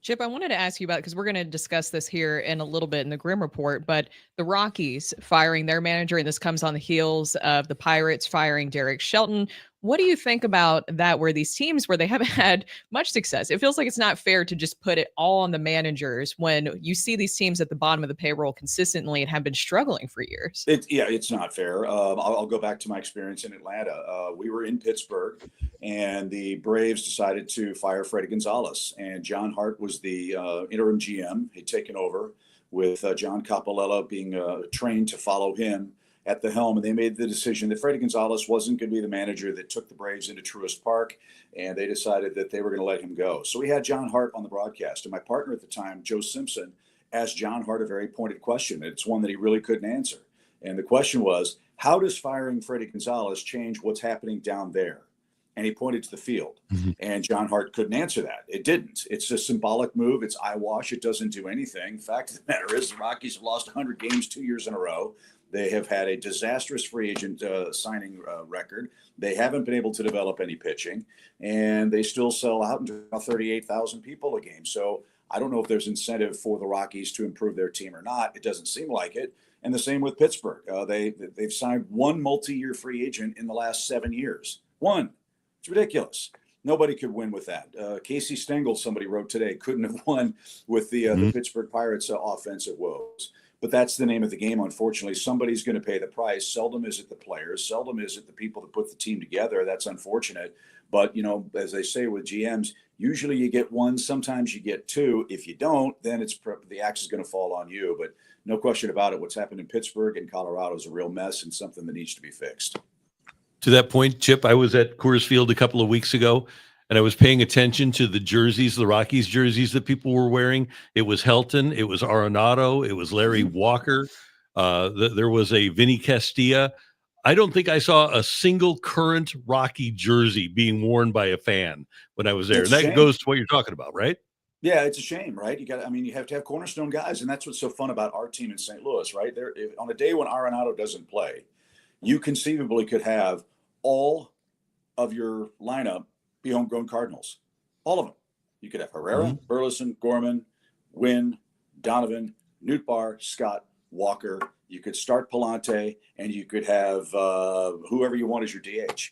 Chip, I wanted to ask you about, because we're going to discuss this here in a little bit in the Grim Report, but the Rockies firing their manager, and this comes on the heels of the Pirates firing Derek Shelton. What do you think about that, where these teams where they haven't had much success? It feels like it's not fair to just put it all on the managers when you see these teams at the bottom of the payroll consistently and have been struggling for years. It's not fair. I'll go back to my experience in Atlanta. We were in Pittsburgh, and the Braves decided to fire Freddie Gonzalez, and John Hart was the interim GM. He'd taken over with John Capalella being trained to follow him at the helm, and they made the decision that Freddie Gonzalez wasn't going to be the manager that took the Braves into Truist Park, and they decided that they were going to let him go. So we had John Hart on the broadcast, and my partner at the time, Joe Simpson, asked John Hart a very pointed question. It's one that he really couldn't answer. And the question was, how does firing Freddie Gonzalez change what's happening down there? And he pointed to the field. Mm-hmm. And John Hart couldn't answer that. It didn't. It's a symbolic move. It's eyewash. It doesn't do anything. Fact of the matter is, the Rockies have lost 100 games 2 years in a row. They have had a disastrous free agent signing record. They haven't been able to develop any pitching, and they still sell out into 38,000 people a game. So I don't know if there's incentive for the Rockies to improve their team or not. It doesn't seem like it. And the same with Pittsburgh. They've signed 1 multi-year free agent in the last 7 years. 1. It's ridiculous. Nobody could win with that. Casey Stengel, somebody wrote today, couldn't have won with the Pittsburgh Pirates offensive woes. But that's the name of the game, unfortunately. Somebody's going to pay the price. Seldom is it the players. Seldom is it the people that put the team together. That's unfortunate. But, as they say with GMs, usually you get 1, sometimes you get 2. If you don't, then the axe is going to fall on you. But no question about it, what's happened in Pittsburgh and Colorado is a real mess and something that needs to be fixed. To that point, Chip, I was at Coors Field a couple of weeks ago, and I was paying attention to the jerseys, the Rockies jerseys that people were wearing. It was Helton, it was Arenado, it was Larry Walker. There was a Vinny Castilla. I don't think I saw a single current Rocky jersey being worn by a fan when I was there. And that goes to what you're talking about, right? Yeah, it's a shame, right? You have to have cornerstone guys, and that's what's so fun about our team in St. Louis, right? On a day when Arenado doesn't play, you conceivably could have all of your lineup be homegrown Cardinals. All of them. You could have Herrera, Burleson, Gorman, Wynn, Donovan, Nootbaar, Scott, Walker. You could start Palante, and you could have whoever you want as your DH.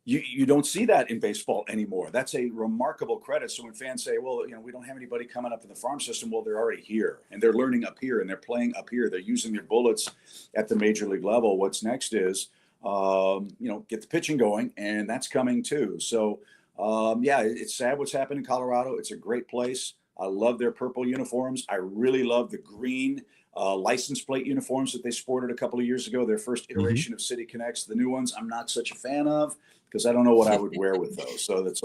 You don't see that in baseball anymore. That's a remarkable credit. So when fans say, well, we don't have anybody coming up in the farm system, well, they're already here, and they're learning up here, and they're playing up here. They're using their bullets at the major league level. What's next is, get the pitching going, and that's coming too. So, it's sad what's happened in Colorado. It's a great place. I love their purple uniforms. I really love the green license plate uniforms that they sported a couple of years ago, their first iteration of City Connects. The new ones, I'm not such a fan of because I don't know what I would wear with those. So that's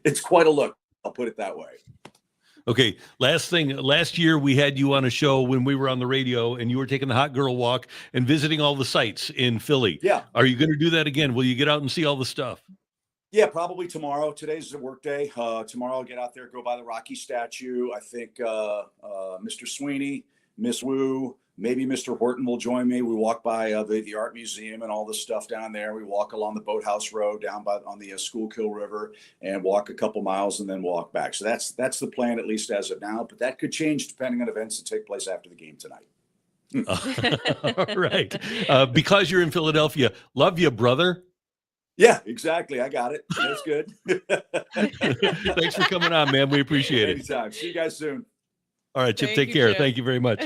it's quite a look. I'll put it that way. Okay, last thing. Last year we had you on a show when we were on the radio, and you were taking the hot girl walk and visiting all the sites in Philly. Yeah. Are you going to do that again? Will you get out and see all the stuff? Yeah, probably tomorrow. Today's a work day. Tomorrow I'll get out there, go by the Rocky statue. I think Mr. Sweeney, Miss Wu, maybe Mr. Horton will join me. We walk by the art museum and all the stuff down there. We walk along the Boathouse Road down on the Schuylkill River and walk a couple miles and then walk back. So that's the plan, at least as of now. But that could change depending on events that take place after the game tonight. All right. Because you're in Philadelphia, love you, brother. Yeah, exactly. I got it. That's good. Thanks for coming on, man. We appreciate it. Anytime. See you guys soon. All right, Chip, take care. Thank you very much.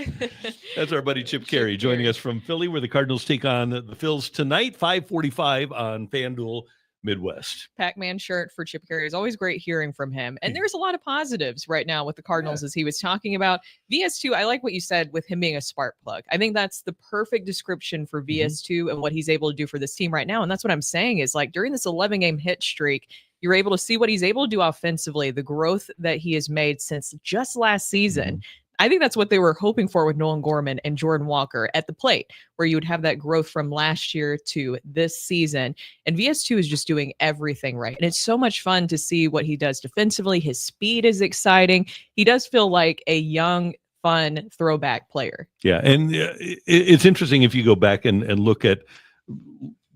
That's our buddy Chip Caray joining us from Philly, where the Cardinals take on the Phils tonight, 5:45 on FanDuel Midwest. Pac-Man shirt for Chip Caray is always great hearing from him. And there's a lot of positives right now with the Cardinals, as he was talking about. VS2, I like what you said with him being a spark plug. I think that's the perfect description for VS2 and what he's able to do for this team right now. And that's what I'm saying is, like, during this 11-game hit streak, you're able to see what he's able to do offensively, the growth that he has made since just last season. I think that's what they were hoping for with Nolan Gorman and Jordan Walker at the plate, where you would have that growth from last year to this season. And VS2 is just doing everything right. And it's so much fun to see what he does defensively. His speed is exciting. He does feel like a young, fun throwback player. Yeah, and it's interesting if you go back and look at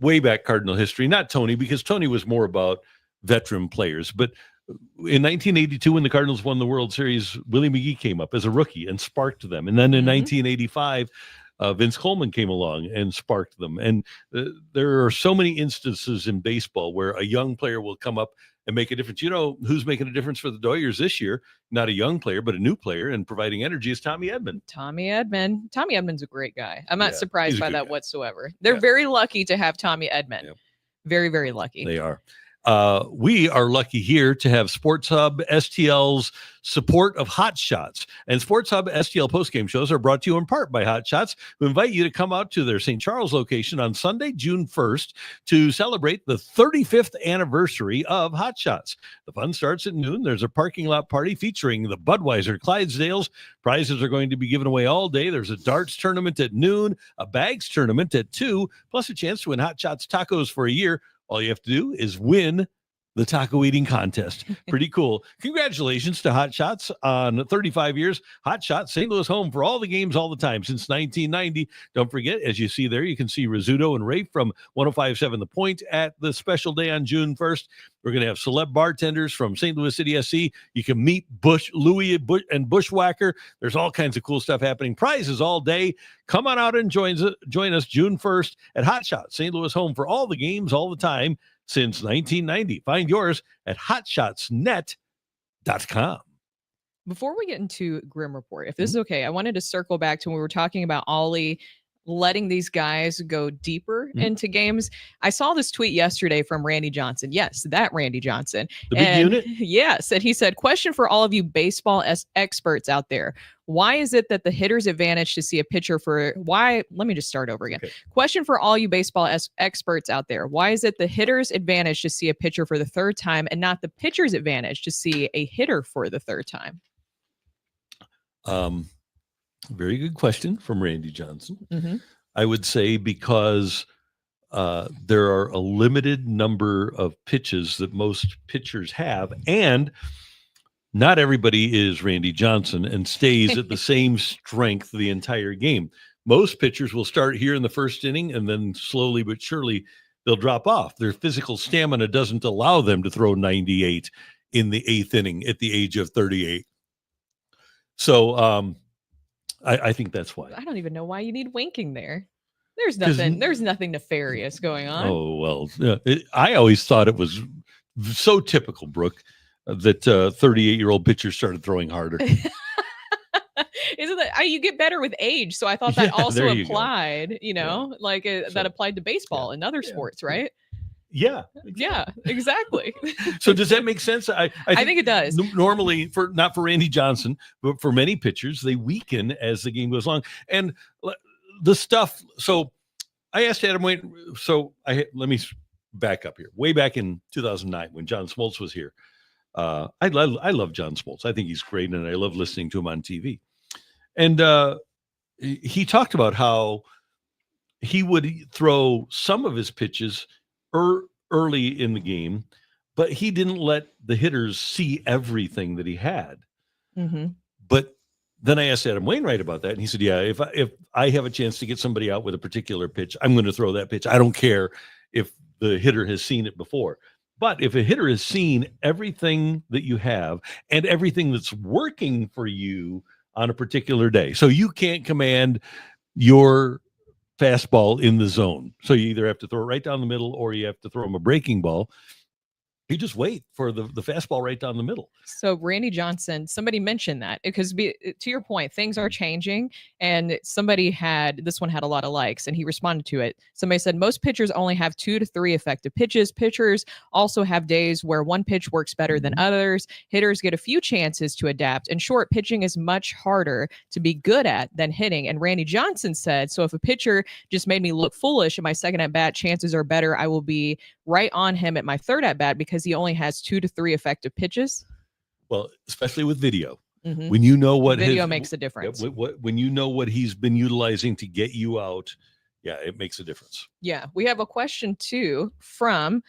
way back Cardinal history, not Tony, because Tony was more about veteran players, but in 1982, when the Cardinals won the World Series, Willie McGee came up as a rookie and sparked them. And then in 1985, Vince Coleman came along and sparked them. And there are so many instances in baseball where a young player will come up and make a difference. You know who's making a difference for the Doyers this year? Not a young player, but a new player, and providing energy is Tommy Edman. Tommy Edman's a great guy. I'm not surprised by that guy. Whatsoever. They're very lucky to have Tommy Edman. Yeah. Very, very lucky. They are. We are lucky here to have Sports Hub STL's support of Hot Shots. And Sports Hub STL postgame shows are brought to you in part by Hot Shots, who invite you to come out to their St. Charles location on Sunday, June 1st, to celebrate the 35th anniversary of Hot Shots. The fun starts at noon. There's a parking lot party featuring the Budweiser Clydesdales. Prizes are going to be given away all day. There's a darts tournament at noon, a bags tournament at 2, plus a chance to win Hot Shots tacos for a year. All you have to do is win the taco eating contest. Pretty cool. Congratulations to Hot Shots on 35 years. Hot Shots, St. Louis home for all the games all the time since 1990. Don't forget, as you see there, you can see Rizzuto and Rafe from 105.7 The Point at the special day on June 1st. We're going to have celeb bartenders from St. Louis City SC. You can meet Louie and Bushwhacker. There's all kinds of cool stuff happening. Prizes all day. Come on out and join us June 1st at Hot Shots, St. Louis home for all the games all the time since 1990. Find yours at hotshotsnet.com. Before we get into Grim Report, if this is okay, I wanted to circle back to when we were talking about Ollie letting these guys go deeper into games. I saw this tweet yesterday from Randy Johnson. Yes, that Randy Johnson. The big unit? Yes. And he said, question for all of you baseball experts out there. Why is it that the hitter's advantage to see a pitcher let me just start over again. Okay. Question for all you baseball experts out there. Why is it the hitter's advantage to see a pitcher for the third time and not the pitcher's advantage to see a hitter for the third time? Very good question from Randy Johnson. I would say because there are a limited number of pitches that most pitchers have, and not everybody is Randy Johnson and stays at the same strength the entire game. Most pitchers will start here in the first inning, and then slowly but surely they'll drop off. Their physical stamina doesn't allow them to throw 98 in the 8th inning at the age of 38. So, I think that's why. I don't even know why you need winking there. There's nothing nefarious going on. Oh, well, I always thought it was so typical, Brooke, that 38-year-old pitchers started throwing harder. Isn't that you get better with age? So I thought that also applied, that applied to baseball and other sports, right? Yeah. Yeah, exactly. So does that make sense? I think it does. Normally, not for Randy Johnson, but for many pitchers, they weaken as the game goes along. And the stuff. So I asked Adam Wayne. So let me back up here. Way back in 2009, when John Smoltz was here, I love John Smoltz. I think he's great, and I love listening to him on TV. And he talked about how he would throw some of his pitches early in the game, but he didn't let the hitters see everything that he had. Mm-hmm. But then I asked Adam Wainwright about that, and he said, yeah, if I have a chance to get somebody out with a particular pitch, I'm going to throw that pitch. I don't care if the hitter has seen it before. But if a hitter has seen everything that you have and everything that's working for you on a particular day, so you can't command your fastball in the zone. So you either have to throw it right down the middle or you have to throw him a breaking ball. You just wait for the fastball right down the middle. So Randy Johnson, somebody mentioned that because to your point, things are changing, and this one had a lot of likes, and he responded to it. Somebody said most pitchers only have 2 to 3 effective pitches. Pitchers also have days where one pitch works better than others. Hitters get a few chances to adapt. In short, pitching is much harder to be good at than hitting. And Randy Johnson said, so if a pitcher just made me look foolish at my second at bat, chances are better I will be right on him at my third at bat because he only has 2 to 3 effective pitches. Well, especially with video, mm-hmm. when you know what video makes a difference. When you know what he's been utilizing to get you out, yeah, it makes a difference. Yeah, we have a question too from.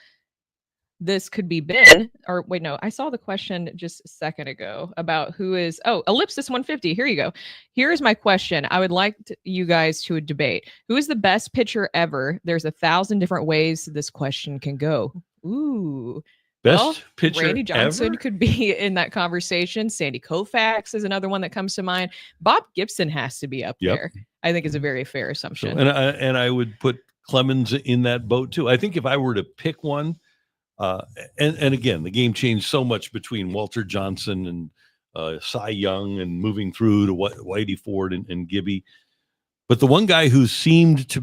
This could be Ben, or wait, no, I saw the question just a second ago about who is, Ellipsis 150. Here you go. Here's my question. I would like you guys to debate. Who is the best pitcher ever? There's 1,000 different ways this question can go. Ooh. Best pitcher Randy Johnson ever? Could be in that conversation. Sandy Koufax is another one that comes to mind. Bob Gibson has to be up there. I think is a very fair assumption. So, and I would put Clemens in that boat too. I think if I were to pick one, and again, the game changed so much between Walter Johnson and Cy Young and moving through to Whitey Ford and Gibby. But the one guy who seemed to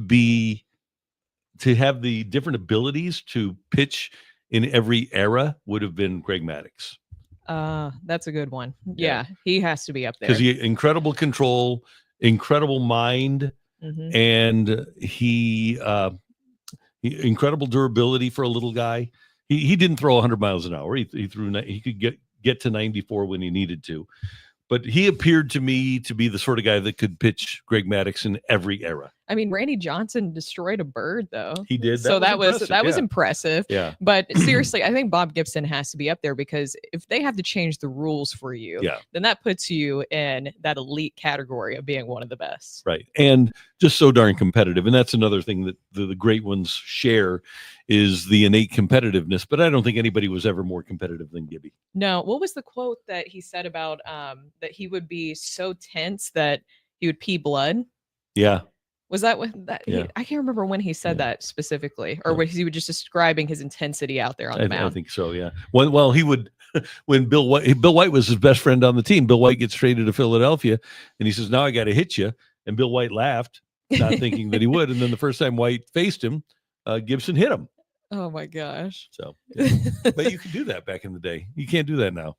have the different abilities to pitch in every era would have been Greg Maddux. That's a good one. Yeah, he has to be up there. Because he incredible control, incredible mind, and he incredible durability for a little guy. He didn't throw 100 miles an hour. He could get to 94 when he needed to. But he appeared to me to be the sort of guy that could pitch Greg Maddux in every era. I mean, Randy Johnson destroyed a bird, though. He did. So that was impressive. Yeah. But seriously, I think Bob Gibson has to be up there because if they have to change the rules for you, then that puts you in that elite category of being one of the best. Right. And just so darn competitive. And that's another thing that the great ones share is the innate competitiveness. But I don't think anybody was ever more competitive than Gibby. No. What was the quote that he said about that he would be so tense that he would pee blood? Yeah. Was that what that? Yeah. I can't remember when he said that specifically, or was he just describing his intensity out there on the mound? I think so. Yeah. Well, he would when Bill White was his best friend on the team. Bill White gets traded to Philadelphia, and he says, "Now I got to hit you." And Bill White laughed, not thinking that he would. And then the first time White faced him, Gibson hit him. Oh my gosh! So, yeah. But you could do that back in the day. You can't do that now.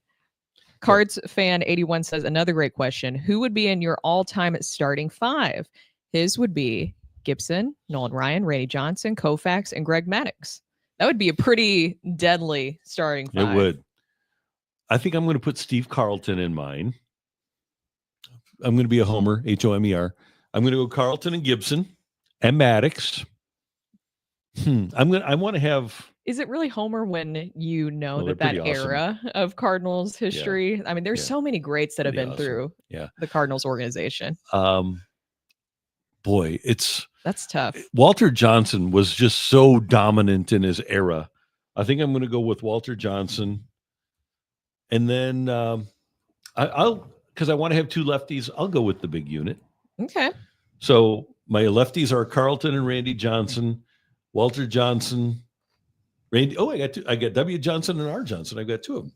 Cards fan 81 says another great question: who would be in your all-time starting 5? His would be Gibson, Nolan Ryan, Randy Johnson, Koufax, and Greg Maddux. That would be a pretty deadly starting 5. It would. I think I'm going to put Steve Carlton in mine. I'm going to be a homer, Homer. I'm going to go Carlton and Gibson and Maddux. I want to have. Is it really homer when you know that era of Cardinals history? Yeah. I mean, there's so many greats that have been through the Cardinals organization. Boy, that's tough. Walter Johnson was just so dominant in his era. I think I'm going to go with Walter Johnson. And then because I want to have 2 lefties, I'll go with the big unit. Okay. So my lefties are Carlton and Randy Johnson, Walter Johnson, Randy. Oh, I got W Johnson and R Johnson. I've got 2 of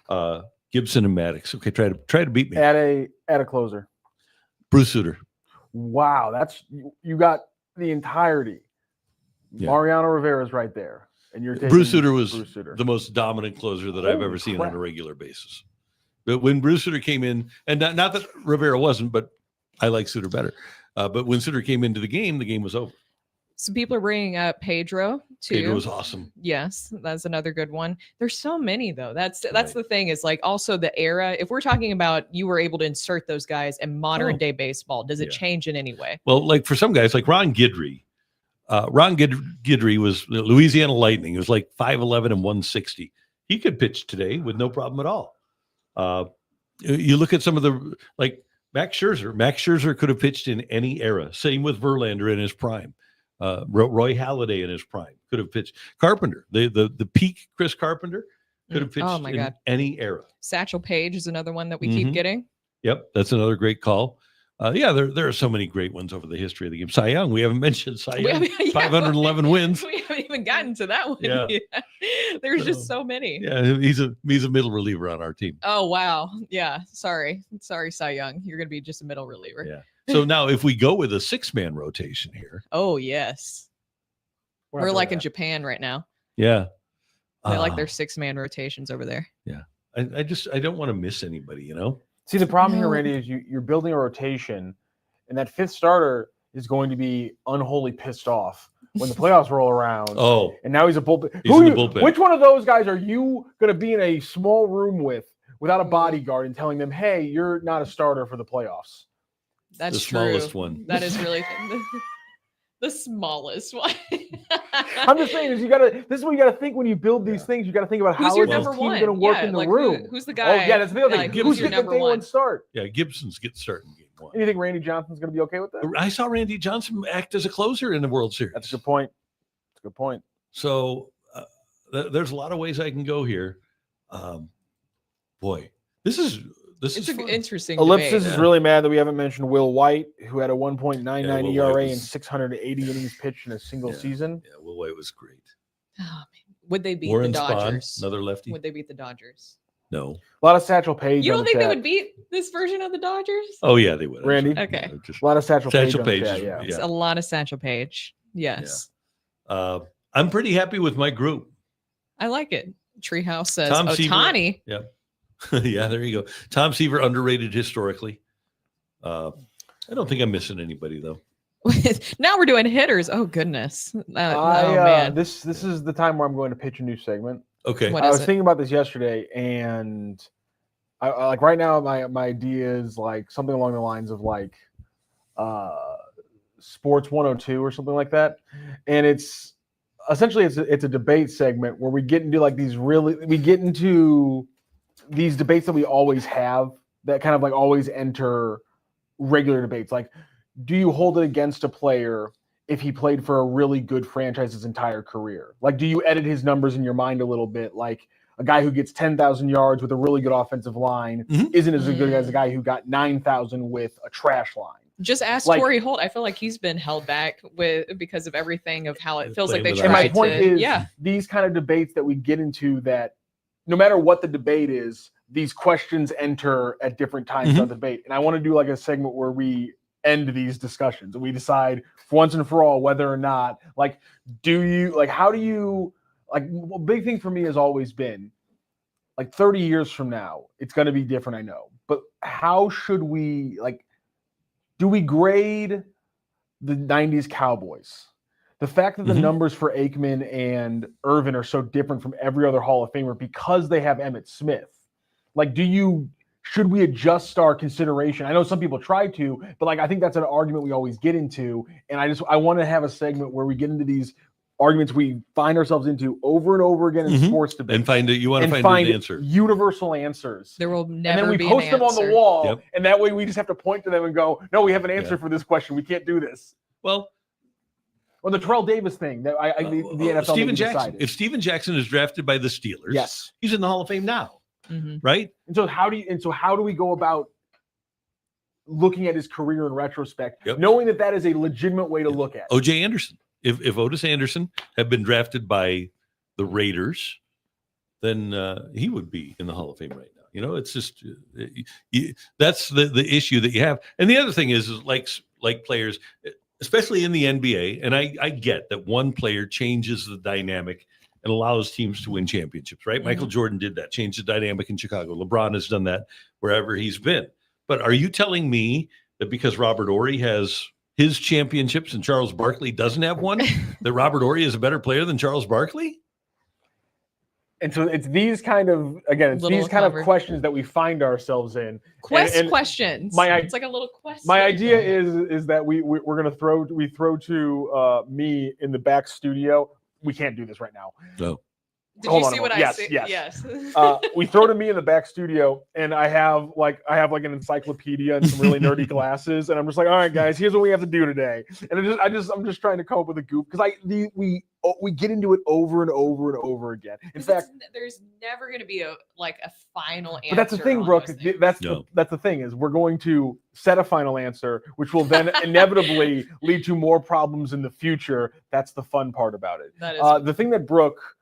them. Gibson and Maddux. Okay, try to beat me. At a closer. Bruce Sutter. Wow, you got the entirety. Yeah. Mariano Rivera's right there. And you're taking Bruce Sutter was Bruce Sutter. the most dominant closer that I've Holy ever seen crap. on a regular basis. But when Bruce Sutter came in, and not that Rivera wasn't, but I like Sutter better. But when Sutter came into the game was over. Some people are bringing up Pedro too. Pedro was awesome. Yes, that's another good one. There's so many though. That's Right. the thing is like also the era. If we're talking about you were able to insert those guys in modern day baseball, does it Yeah. change in any way? Well, like for some guys, like Ron Guidry. Ron Guidry was Louisiana Lightning. It was like 5'11" and 160. He could pitch today with no problem at all. You look at some of the like Max Scherzer. Max Scherzer could have pitched in any era. Same with Verlander in his prime. Roy Halladay in his prime could have pitched. Carpenter, the peak Chris Carpenter could have pitched Oh my in God. any era. Satchel Paige is another one that we keep Mhm. getting. Yep, that's another great call. There are so many great ones over the history of the game. Cy Young, we haven't mentioned Cy We Young. haven't- yeah, 511 wins. We haven't even gotten to that one. Yeah. yet. There's just so many. Yeah, he's a middle reliever on our team. Oh wow. Yeah. Sorry, Cy Young. You're gonna be just a middle reliever. Yeah. So now if we go with a 6-man rotation here, Oh yes. not We're doing like in that. Japan right now. yeah. They like Ah, their 6-man rotations over there. I don't want to miss anybody, you know? See, the problem here, No. Randy, is you're building a rotation, and that fifth starter is going to be unholy pissed off when the playoffs roll around. Oh, And now he's a bullpen. He's Who in the you- bullpen. Which one of those guys are you going to be in a small room with without a bodyguard and telling them, hey, you're not a starter for the playoffs? That's the smallest true. one. That is really the smallest one. I'm just saying, this is what you got to think when you build these things. You got to think about Who's how your is this number team one? going to work Yeah, in the like, room. who's the Oh, guy? yeah, that's the other thing. like, Who's who's your getting the number day one one? start? yeah, Gibson's get started in game one. You think Randy Johnson's going to be okay with that? I saw Randy Johnson act as a closer in the World Series. That's a good point. That's a good point. So there's a lot of ways I can go here. Boy, this is It's an fun. interesting Ellipsis debate. is Yeah. really mad that we haven't mentioned Will White, who had a 1.99 Yeah, Will ERA White and was- 680 innings pitched in a single Yeah. season. Yeah, Will White was great. Oh, man. Would they beat Warren the Spahn, Dodgers? another lefty. Would they beat the Dodgers? No. A lot of Satchel Paige. You on don't the think they chat. would beat this version of the Dodgers? Oh yeah, they would. Randy? Okay. Just, A lot of Satchel Paige. Satchel on the Paige chat, is- yeah. It's a lot of Satchel Paige. Yes. I'm pretty happy with my group. I like it. Treehouse says Tom Seaver. Ohtani. Yeah, there you go. Tom Seaver underrated historically. I don't think I'm missing anybody though. Now we're doing hitters. Oh goodness. Oh man. This is the time where I'm going to pitch a new segment. Okay. What I is was it? thinking about this yesterday, and I like right now my idea is like something along the lines of like Sports 102 or something like that, and it's essentially it's a debate segment where we get into these debates that we always have that kind of like always enter regular debates. Like, do you hold it against a player if he played for a really good franchise his entire career? Like, do you edit his numbers in your mind a little bit? Like, a guy who gets 10,000 yards with a really good offensive line Mhm. isn't as good as a guy who got 9,000 with a trash line. Just ask like- Torrey Holt. I feel like he's been held back because of everything of how it feels like they Playing And with my tried point to. is, Yeah. these kind of debates that we get into, that no matter what the debate is, these questions enter at different times Mhm. of the debate. And I want to do like a segment where we end these discussions and we decide for once and for all whether or not, like, how do you, like, a big thing for me has always been, like, 30 years from now, it's going to be different, I know. But how should we, like, do we grade the 90s Cowboys? The fact that the Mhm. numbers for Aikman and Irvin are so different from every other Hall of Famer because they have Emmitt Smith. Like, should we adjust our consideration? I know some people try to, but like, I think that's an argument we always get into. And I want to have a segment where we get into these arguments we find ourselves into over and over again in Mhm. sports debates. And find it. You want to and find an answer. universal answers. There will And never then we be post an them on the answer. wall. Yep. And that way we just have to point to them and go, no, we have an answer Yeah. for this question. We can't do this. Well, Or the Terrell Davis thing that the NFL Steven maybe Jackson. decided. If Steven Jackson is drafted by the Steelers, Yes. he's in the Hall of Fame now, Mhm. right? And so how do we go about looking at his career in retrospect, Yep. knowing that is a legitimate way to look at it? O.J. Anderson. If Otis Anderson had been drafted by the Raiders, then he would be in the Hall of Fame right now. You know, it's just that's the issue that you have. And the other thing is like players, especially in the NBA, and I get that one player changes the dynamic and allows teams to win championships, right? Michael Jordan did that, changed the dynamic in Chicago. LeBron has done that wherever he's been. But are you telling me that because Robert Horry has his championships and Charles Barkley doesn't have one, that Robert Horry is a better player than Charles Barkley? And so it's these kind of, again, it's these kind of questions that we find ourselves in. Questions. It's like a little question. My idea is that we're going to throw to me in the back studio. We can't do this right now. No. Did you see what I see? Yes. We throw to me in the back studio, and I have like an encyclopedia and some really nerdy glasses, and I'm just like, all right, guys, here's what we have to do today. And I'm just trying to come up with a goof because we get into it over and over and over again. In fact, there's never going to be a final answer. But that's the thing, Brooke. That's the thing is we're going to set a final answer, which will then inevitably lead to more problems in the future. That's the fun part about it. That is the thing that Brooke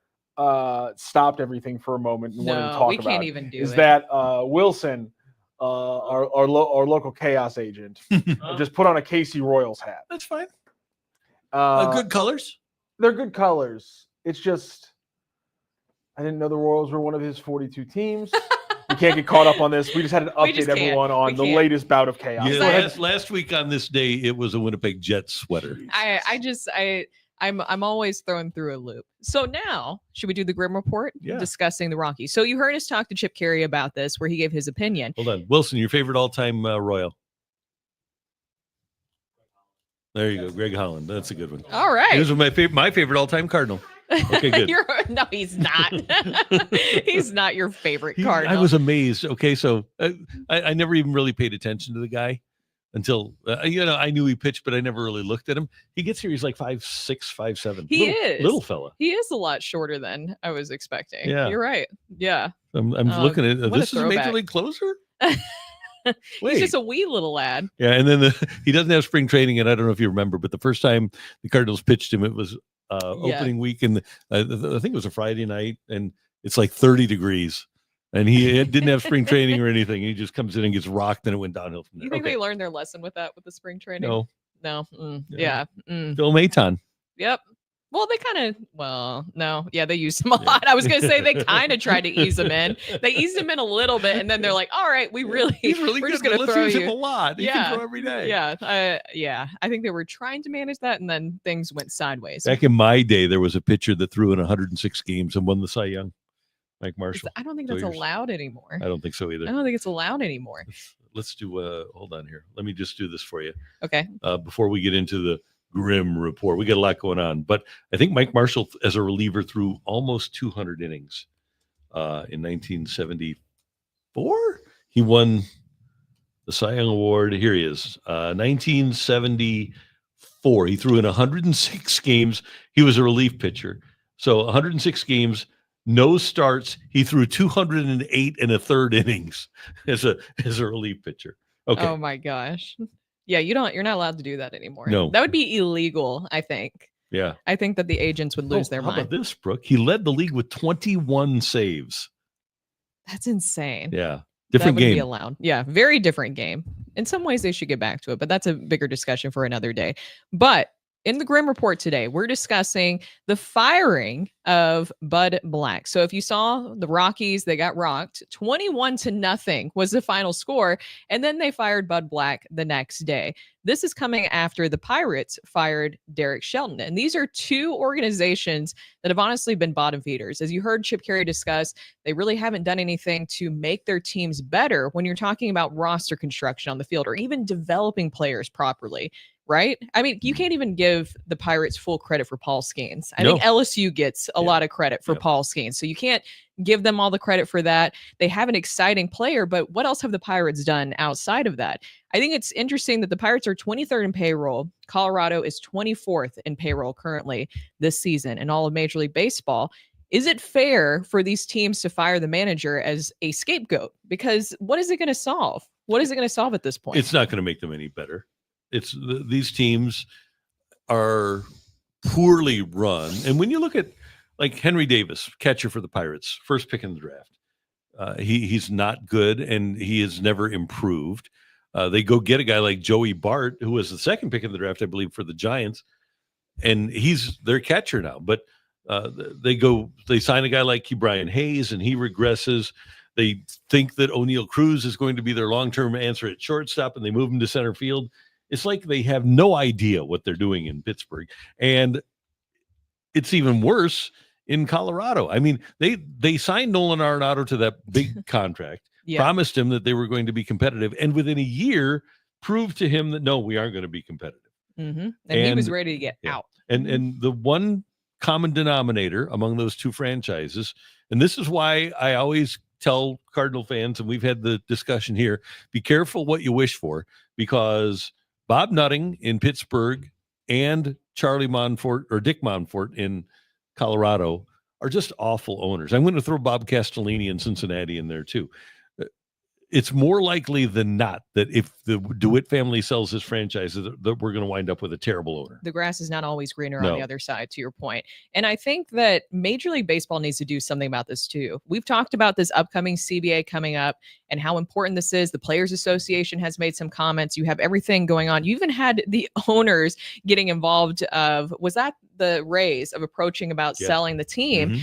stopped everything for a moment and wanted to talk about can't even do that Wilson, our local chaos agent, just put on a Casey Royals hat. That's fine. Good colors. They're good colors. It's just I didn't know the Royals were one of his 42 teams. We can't get caught up on this. We just had to update everyone on the latest bout of chaos. Yeah, last week on this day, it was a Winnipeg Jets sweater. I'm always thrown through a loop. So now, should we do the Grim Report? Yeah. Discussing the Rockies. So you heard us talk to Chip Caray about this, where he gave his opinion. Hold on. Wilson, your favorite all-time Royal? There you go. Greg Holland. That's a good one. All right. He was my favorite all-time Cardinal. Okay, good. No, he's not. He's not your favorite Cardinal. I was amazed. Okay, so I never even really paid attention to the guy until I knew he pitched, but I never really looked at him. He gets here, he's like 5'6", 5'7". He is little fella. He is a lot shorter than I was expecting. Yeah, you're right. Yeah, I'm looking at this. Is a major league closer. He's just a wee little lad. Yeah, and then he doesn't have spring training, and I don't know if you remember, but the first time the Cardinals pitched him, it was opening week, and I think it was a Friday night, and it's like 30 degrees. And he didn't have spring training or anything. He just comes in and gets rocked, and it went downhill from there. You think they learned their lesson with the spring training? No. Yeah. Phil Maton. Yep. Well, they used him a lot. I was going to say they kind of tried to ease him in. They eased him in a little bit, and then they're like, all right, we're just going to throw him a lot. He can throw every day. Yeah. I think they were trying to manage that, and then things went sideways. Back in my day, there was a pitcher that threw in 106 games and won the Cy Young. Mike Marshall. I don't think that's allowed anymore. I don't think so either. I don't think it's allowed anymore. Let's do hold on here. Let me just do this for you. Okay. Before we get into the Grim Report, we got a lot going on, but I think Mike Marshall as a reliever threw almost 200 innings in 1974. He won the Cy Young Award. Here he is. 1974. He threw in 106 games. He was a relief pitcher. So 106 games. No starts. He threw 208 and a third innings as a relief pitcher. Okay. Oh my gosh. Yeah, you're not allowed to do that anymore. No. That would be illegal, I think. Yeah. I think that the agents would lose their mind. How about this, Brooke? He led the league with 21 saves. That's insane. Yeah. Different that game. Be allowed. Yeah, very different game. In some ways they should get back to it, but that's a bigger discussion for another day. But in the Grim Report today, we're discussing the firing of Bud Black. So if you saw the Rockies, they got rocked. 21-0 was the final score. And then they fired Bud Black the next day. This is coming after the Pirates fired Derek Shelton. And these are two organizations that have honestly been bottom feeders. As you heard Chip Caray discuss, they really haven't done anything to make their teams better when you're talking about roster construction on the field or even developing players properly. Right? I mean, you can't even give the Pirates full credit for Paul Skeens. I think LSU gets a lot of credit for Paul Skeens. So you can't give them all the credit for that. They have an exciting player, but what else have the Pirates done outside of that? I think it's interesting that the Pirates are 23rd in payroll. Colorado is 24th in payroll currently this season in all of Major League Baseball. Is it fair for these teams to fire the manager as a scapegoat? Because what is it going to solve? What is it going to solve at this point? It's not going to make them any better. These teams are poorly run. And when you look at like Henry Davis, catcher for the Pirates, first pick in the draft, he's not good and he has never improved. They go get a guy like Joey Bart, who was the second pick in the draft, I believe, for the Giants, and he's their catcher now. But They sign a guy like Brian Hayes, and he regresses. They think that O'Neal Cruz is going to be their long-term answer at shortstop, and they move him to center field. It's like they have no idea what they're doing in Pittsburgh. And it's even worse in Colorado. I mean, they signed Nolan Arenado to that big contract, promised him that they were going to be competitive, and within a year proved to him that, no, we aren't going to be competitive. And he was ready to get out. And the one common denominator among those two franchises, and this is why I always tell Cardinal fans, and we've had the discussion here, be careful what you wish for, because Bob Nutting in Pittsburgh and Charlie Monfort or Dick Monfort in Colorado are just awful owners. I'm going to throw Bob Castellini in Cincinnati in there too. It's more likely than not that if the DeWitt family sells this franchise, that we're going to wind up with a terrible owner. The grass is not always greener on the other side, to your point. And I think that Major League Baseball needs to do something about this too. We've talked about this upcoming CBA coming up and how important this is. The Players Association has made some comments. You have everything going on. You even had the owners getting involved was that the Rays of approaching about selling the team?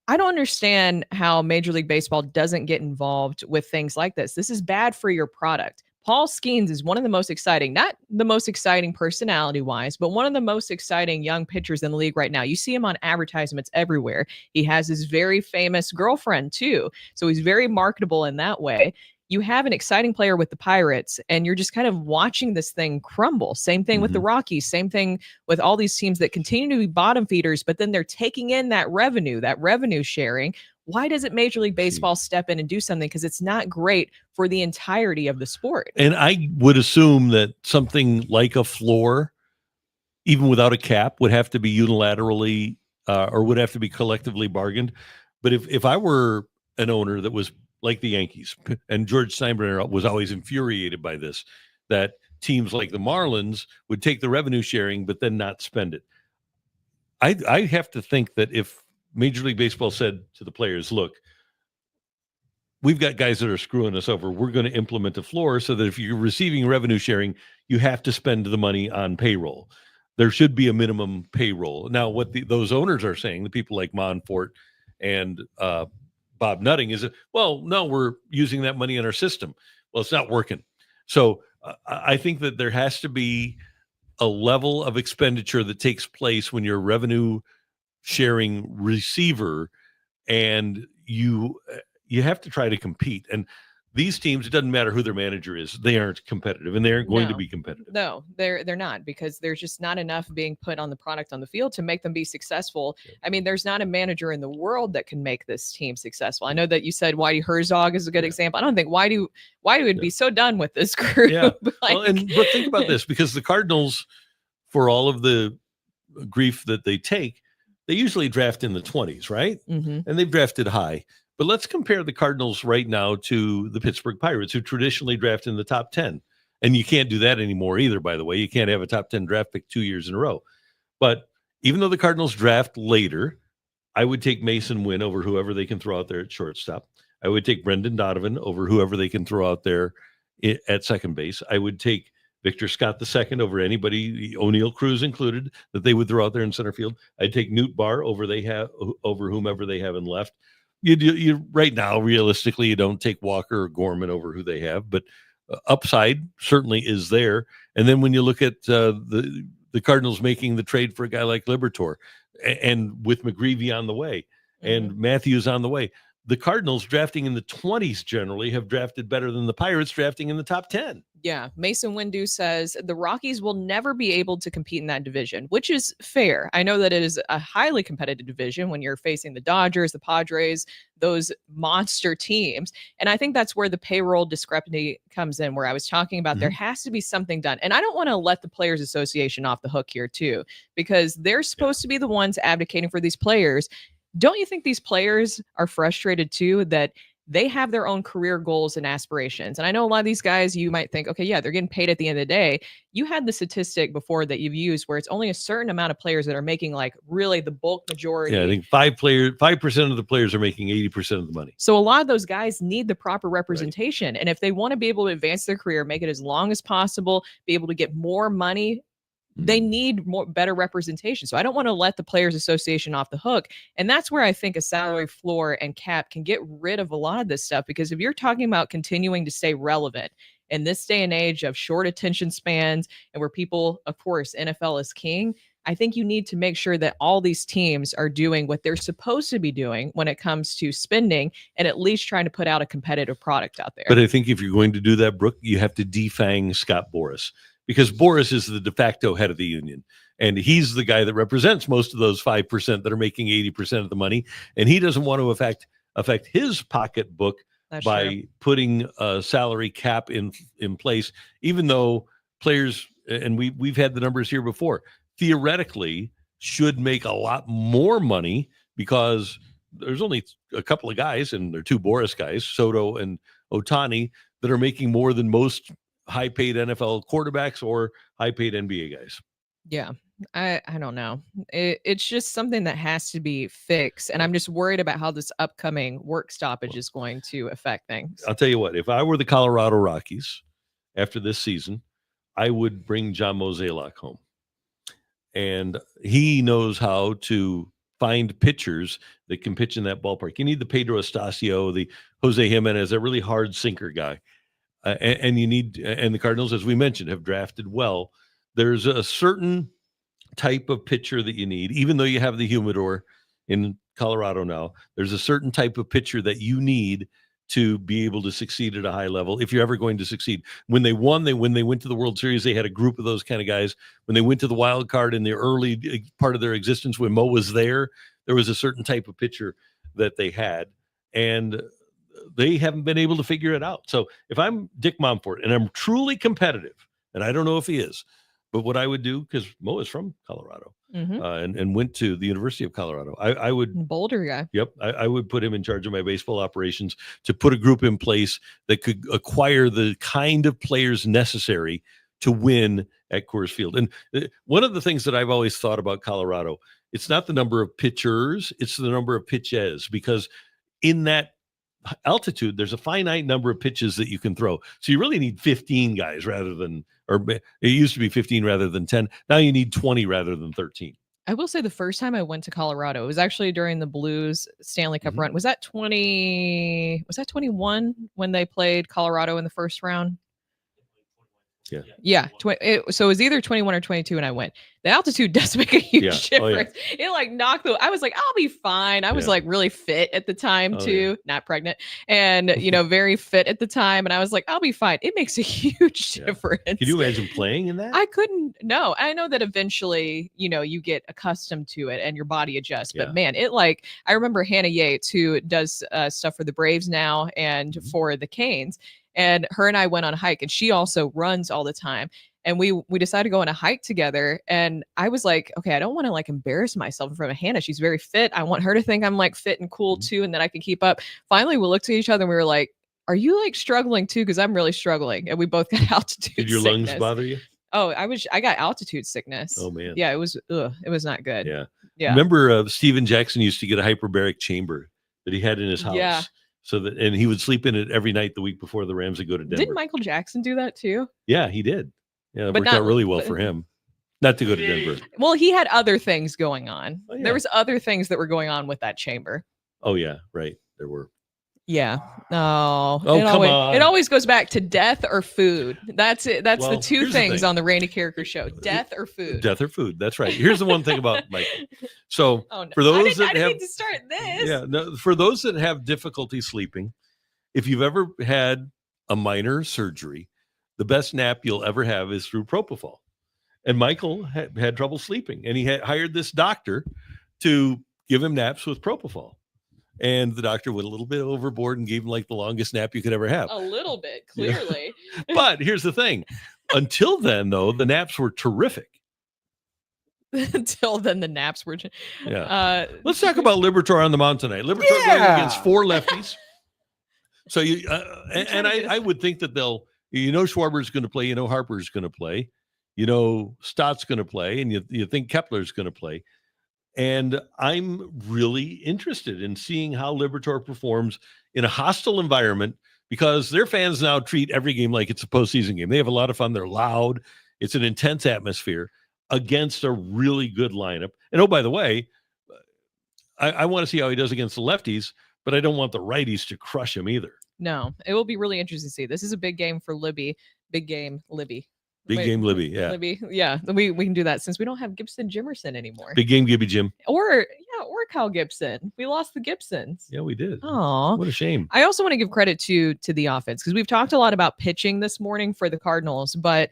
I don't understand how Major League Baseball doesn't get involved with things like this. This is bad for your product. Paul Skeens is one of the most exciting, not the most exciting personality-wise, but one of the most exciting young pitchers in the league right now. You see him on advertisements everywhere. He has his very famous girlfriend, too. So he's very marketable in that way. You have an exciting player with the Pirates, and you're just kind of watching this thing crumble. Same thing with the Rockies. Same thing with all these teams that continue to be bottom feeders, but then they're taking in that revenue sharing. Why doesn't Major League Baseball step in and do something? Because it's not great for the entirety of the sport. And I would assume that something like a floor, even without a cap, would have to be unilaterally or would have to be collectively bargained. But if I were an owner that was like the Yankees, and George Steinbrenner was always infuriated by this, that teams like the Marlins would take the revenue sharing, but then not spend it. I have to think that if Major League Baseball said to the players, look, we've got guys that are screwing us over, we're going to implement a floor so that if you're receiving revenue sharing, you have to spend the money on payroll. There should be a minimum payroll. Now, what those owners are saying, the people like Monfort and Bob Nutting, is, well, no, we're using that money in our system. Well, it's not working. So I think that there has to be a level of expenditure that takes place when you're a revenue sharing receiver, and you have to try to compete. And these teams, it doesn't matter who their manager is, they aren't competitive, and they aren't going to be competitive. No, they're not, because there's just not enough being put on the product on the field to make them be successful. I mean, there's not a manager in the world that can make this team successful. I know that you said Whitey Herzog is a good example. I don't think Whitey would be so done with this group. Yeah. But think about this, because the Cardinals, for all of the grief that they take, they usually draft in the 20s, right? And they've drafted high. But let's compare the Cardinals right now to the Pittsburgh Pirates, who traditionally draft in the top 10. And you can't do that anymore either, by the way. You can't have a top 10 draft pick 2 years in a row. But even though the Cardinals draft later, I would take Mason Wynn over whoever they can throw out there at shortstop. I would take Brendan Donovan over whoever they can throw out there at second base. I would take Victor Scott II over anybody, O'Neal Cruz included, that they would throw out there in center field. I'd take Newt Barr over whomever they have in left. You right now, realistically, you don't take Walker or Gorman over who they have, but upside certainly is there. And then when you look at the Cardinals making the trade for a guy like Liberatore, and with McGreevy on the way, and Matthews on the way, the Cardinals drafting in the 20s generally have drafted better than the Pirates drafting in the top 10. Yeah. Mason Windu says the Rockies will never be able to compete in that division, which is fair. I know that it is a highly competitive division when you're facing the Dodgers, the Padres, those monster teams. And I think that's where the payroll discrepancy comes in, where I was talking about there has to be something done. And I don't want to let the Players Association off the hook here too, because they're supposed to be the ones advocating for these players. Don't you think these players are frustrated too, that they have their own career goals and aspirations? And I know a lot of these guys, you might think, okay, yeah, they're getting paid at the end of the day. You had the statistic before that you've used where it's only a certain amount of players that are making like really the bulk majority. Yeah, I think 5% of the players are making 80% of the money. So a lot of those guys need the proper representation. Right. And if they want to be able to advance their career, make it as long as possible, be able to get more money, they need better representation. So I don't want to let the Players Association off the hook. And that's where I think a salary floor and cap can get rid of a lot of this stuff. Because if you're talking about continuing to stay relevant in this day and age of short attention spans and where people, of course, NFL is king, I think you need to make sure that all these teams are doing what they're supposed to be doing when it comes to spending and at least trying to put out a competitive product out there. But I think if you're going to do that, Brooke, you have to defang Scott Boras, because Boras is the de facto head of the union. And he's the guy that represents most of those 5% that are making 80% of the money. And he doesn't want to affect his pocketbook by putting a salary cap in place, even though players, and we've had the numbers here before, theoretically should make a lot more money because there's only a couple of guys, and they're two Boras guys, Soto and Ohtani, that are making more than most high-paid NFL quarterbacks or high-paid NBA guys. Yeah, I don't know. It's just something that has to be fixed, and I'm just worried about how this upcoming work stoppage is going to affect things. I'll tell you what, if I were the Colorado Rockies after this season, I would bring John Mozeliak home. And he knows how to find pitchers that can pitch in that ballpark. You need the Pedro Estacio, the Jose Jimenez, a really hard sinker guy. And you need, and the Cardinals, as we mentioned, have drafted well. There's a certain type of pitcher that you need, even though you have the humidor in Colorado now. There's a certain type of pitcher that you need to be able to succeed at a high level if you're ever going to succeed. When they won, when they went to the World Series, they had a group of those kind of guys. When they went to the wild card in the early part of their existence, when Mo was there was a certain type of pitcher that they had, and they haven't been able to figure it out. So if I'm Dick Monfort and I'm truly competitive, and I don't know if he is, but what I would do, because Mo is from Colorado, and went to the University of Colorado, I would Boulder guy. Yep, I would put him in charge of my baseball operations to put a group in place that could acquire the kind of players necessary to win at Coors Field. And one of the things that I've always thought about Colorado, it's not the number of pitchers, it's the number of pitches, because in that altitude, there's a finite number of pitches that you can throw. So you really need 15 guys rather than, or it used to be 15 rather than 10. Now you need 20 rather than 13. I will say the first time I went to Colorado, it was actually during the Blues Stanley Cup run. Was that 21 when they played Colorado in the first round? Yeah. So it was either 21 or 22 when I went. The altitude does make a huge difference. It like knocked I was like, I'll be fine. I was like really fit at the time too, not pregnant, and very fit at the time. And I was like, I'll be fine. It makes a huge difference. Can you imagine playing in that? I couldn't. No, I know that eventually, you get accustomed to it and your body adjusts. But man, I remember Hannah Yates, who does stuff for the Braves now and for the Canes. And her and I went on a hike, and she also runs all the time. And we decided to go on a hike together. And I was like, okay, I don't want to like embarrass myself in front of Hannah. She's very fit. I want her to think I'm like fit and cool too, and that I can keep up. Finally, we looked at each other and we were like, are you like struggling too? Because I'm really struggling. And we both got altitude Did your sickness. lungs bother you? Oh, I got altitude sickness. Oh man. Yeah, it was not good. Yeah. Yeah. Remember Steven Jackson used to get a hyperbaric chamber that he had in his house. Yeah. So that, and he would sleep in it every night the week before the Rams would go to Denver. Didn't Michael Jackson do that too? Yeah, he did. Yeah, it worked out really well for him. Not to go to Denver. Well, he had other things going on. Oh, yeah. There was other things that were going on with that chamber. Oh yeah, right. There were. Yeah. No. Come on. It always goes back to death or food. That's it. That's the two things the on the Randy Karraker show: death or food. Death or food. That's right. Here's the one thing about Michael. So no. For those I didn't need to start this. For those that have difficulty sleeping, if you've ever had a minor surgery, the best nap you'll ever have is through propofol. And Michael had trouble sleeping, and he had hired this doctor to give him naps with propofol. And the doctor went a little bit overboard and gave him like the longest nap you could ever have. A little bit, clearly. Yeah. But here's the thing. Until then, though, the naps were terrific. Until then, the naps were. Yeah. Let's talk about Liberatore on the mound tonight. Liberatore going against four lefties. So you and I would think that they'll. Schwarber's going to play. Harper's going to play. Stott's going to play, and you think Kepler's going to play. And I'm really interested in seeing how Liberatore performs in a hostile environment, because their fans now treat every game like it's a postseason game. They have a lot of fun. They're loud. It's an intense atmosphere. against a really good lineup. And oh, by the way, I want to see how he does against the lefties, but I don't want the righties to crush him either. No, it will be really interesting to see. This is a big game for Libby. Big game, Libby. Big game, Libby. Yeah. Libby. Yeah. We can do that since we don't have Gibson Jimerson anymore. Big game, Gibby Jim. Or Kyle Gibson. We lost the Gibsons. Yeah, we did. Oh, what a shame. I also want to give credit to the offense because we've talked a lot about pitching this morning for the Cardinals, but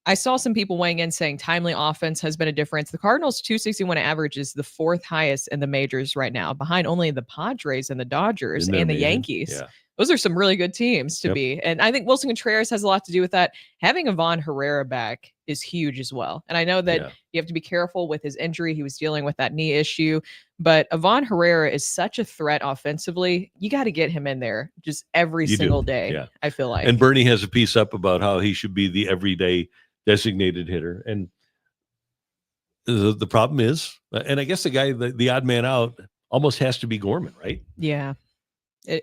I saw some people weighing in saying timely offense has been a difference. The Cardinals' 261 average is the 4th highest in the majors right now, behind only the Padres and the Dodgers and the Yankees. Yeah. Those are some really good teams to be. And I think Wilson Contreras has a lot to do with that. Having Ivan Herrera back is huge as well. And I know that you have to be careful with his injury. He was dealing with that knee issue. But Ivan Herrera is such a threat offensively. You got to get him in there just every single day, I feel like. And Bernie has a piece up about how he should be the everyday designated hitter. And the problem is, and I guess the guy, the odd man out almost has to be Gorman, right? Yeah.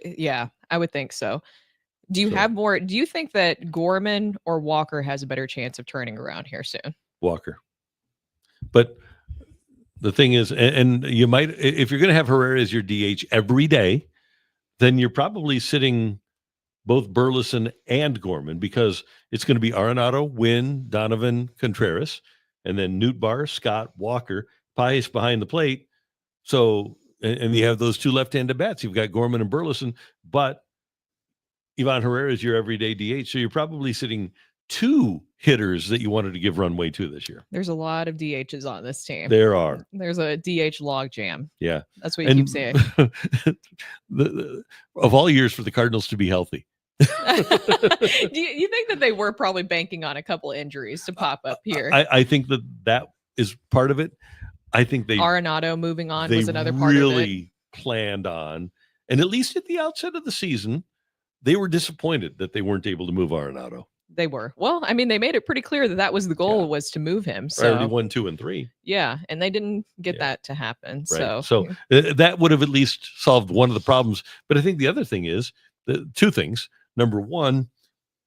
Yeah, I would think so. Do you think that Gorman or Walker has a better chance of turning around here soon? Walker. But the thing is, and you might, if you're going to have Herrera as your DH every day, then you're probably sitting both Burleson and Gorman, because it's going to be Arenado, Wynn, Donovan, Contreras, and then Nootbaar, Scott, Walker, Pius behind the plate. So, and you have those two left-handed bats. You've got Gorman and Burleson, but Ivan Herrera is your everyday DH. So you're probably sitting 2 hitters that you wanted to give runway to this year. There's a lot of DHs on this team. There are. There's a DH log jam. Yeah. That's what you keep saying. Of all years for the Cardinals to be healthy. Do you think that they were probably banking on a couple injuries to pop up here? I think that is part of it. I think Arenado moving on was another part of it. Really planned on, and at least at the outset of the season, they were disappointed that they weren't able to move Arenado. They were. Well, I mean, they made it pretty clear that was the goal, was to move him. So already 1, 2, and 3. Yeah, and they didn't get that to happen. Right. So that would have at least solved one of the problems. But I think the other thing is 2 things. Number one,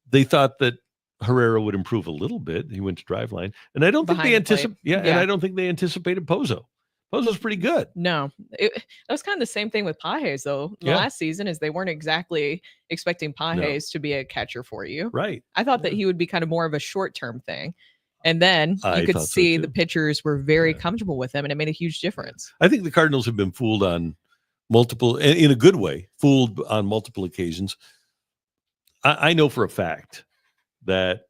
they thought that Herrera would improve a little bit. He went to driveline, and I don't think they anticipated. And I don't think they anticipated Pozo. Pozo's pretty good. No, that was kind of the same thing with Pages, though. Last season, is they weren't exactly expecting Pages to be a catcher for you. Right. I thought that he would be kind of more of a short-term thing, and then you could see the pitchers were very comfortable with him, and it made a huge difference. I think the Cardinals have been fooled on multiple, in a good way, fooled on multiple occasions. I know for a fact that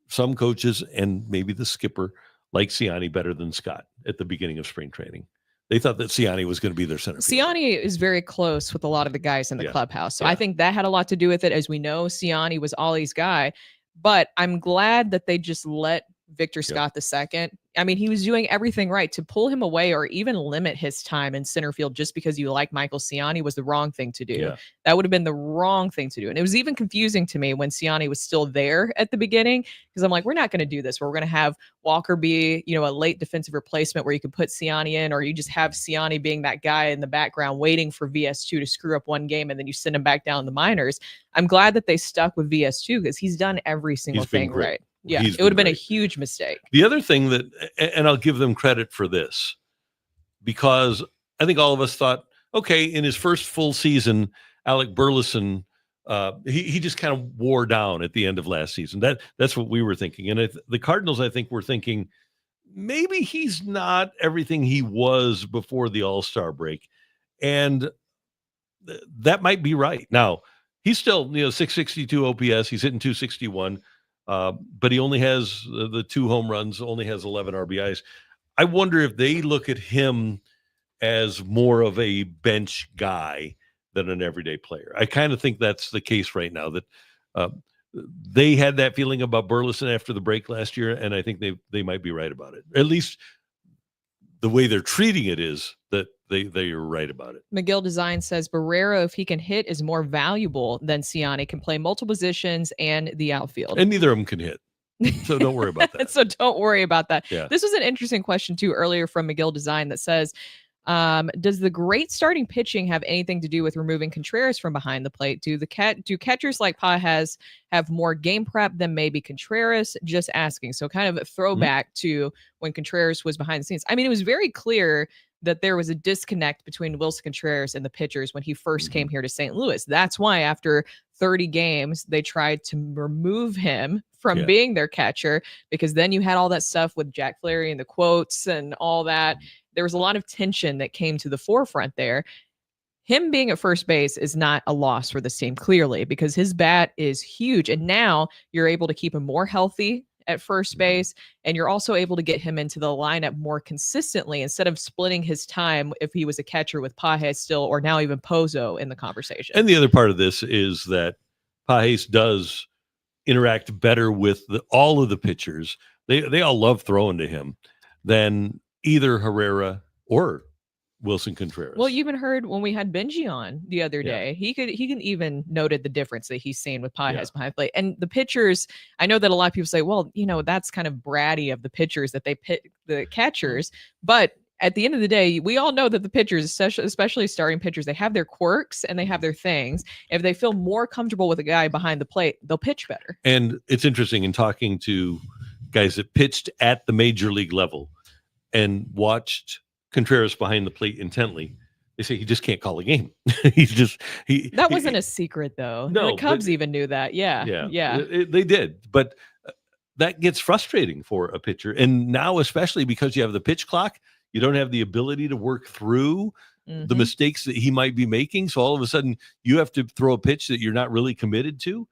some coaches and maybe the skipper like Ciani better than Scott at the beginning of spring training. They thought that Ciani was going to be their center fielder. Ciani is very close with a lot of the guys in the clubhouse. So I think that had a lot to do with it. As we know, Ciani was Ollie's guy, but I'm glad that they just let Victor Scott II. I mean, he was doing everything right. To pull him away or even limit his time in center field just because you like Michael Ciani was the wrong thing to do. Yeah. That would have been the wrong thing to do. And it was even confusing to me when Ciani was still there at the beginning, because I'm like, we're not going to do this. We're going to have Walker be, a late defensive replacement where you can put Ciani in, or you just have Ciani being that guy in the background waiting for VS2 to screw up one game and then you send him back down in the minors. I'm glad that they stuck with VS2 because he's done every single thing right. Yeah, it would have been a huge mistake. The other thing that, and I'll give them credit for this, because I think all of us thought, okay, in his first full season, Alec Burleson, he just kind of wore down at the end of last season. That's what we were thinking. And the Cardinals, I think, were thinking, maybe he's not everything he was before the All-Star break. And that might be right. Now, he's still, 662 OPS. He's hitting 261. But he only has the 2 home runs, only has 11 RBIs. I wonder if they look at him as more of a bench guy than an everyday player. I kind of think that's the case right now, that they had that feeling about Burleson after the break last year, and I think they might be right about it. At least the way they're treating it is that they are right about it. McGill Design says Barrero, if he can hit, is more valuable than Ciani. Can play multiple positions and the outfield. And neither of them can hit. So don't worry about that. So don't worry about that. Yeah. This was an interesting question too earlier from McGill Design that says, Does the great starting pitching have anything to do with removing Contreras from behind the plate? Do catchers like Pages have more game prep than maybe Contreras? Just asking. So kind of a throwback to when Contreras was behind the scenes. I mean, it was very clear that there was a disconnect between Wilson Contreras and the pitchers when he first came here to St. Louis. That's why after 30 games, they tried to remove him from being their catcher, because then you had all that stuff with Jack Flaherty and the quotes and all that. There was a lot of tension that came to the forefront there. Him being at first base is not a loss for this team, clearly, because his bat is huge. And now you're able to keep him more healthy at first base, and you're also able to get him into the lineup more consistently instead of splitting his time if he was a catcher with Pages still, or now even Pozo in the conversation. And the other part of this is that Pages does interact better with all of the pitchers. They all love throwing to him than either Herrera or Wilson Contreras. Well, you even heard when we had Benji on the other day, he can even noted the difference that he's seen with Pages behind plate. And the pitchers, I know that a lot of people say, well, that's kind of bratty of the pitchers that they pick the catchers. But at the end of the day, we all know that the pitchers, especially starting pitchers, they have their quirks and they have their things. If they feel more comfortable with a guy behind the plate, they'll pitch better. And it's interesting in talking to guys that pitched at the major league level and watched Contreras behind the plate intently, they say he just can't call a game. That wasn't a secret, though. No, the Cubs even knew that. Yeah. They did, but that gets frustrating for a pitcher. And now, especially because you have the pitch clock, you don't have the ability to work through the mistakes that he might be making. So all of a sudden, you have to throw a pitch that you're not really committed to,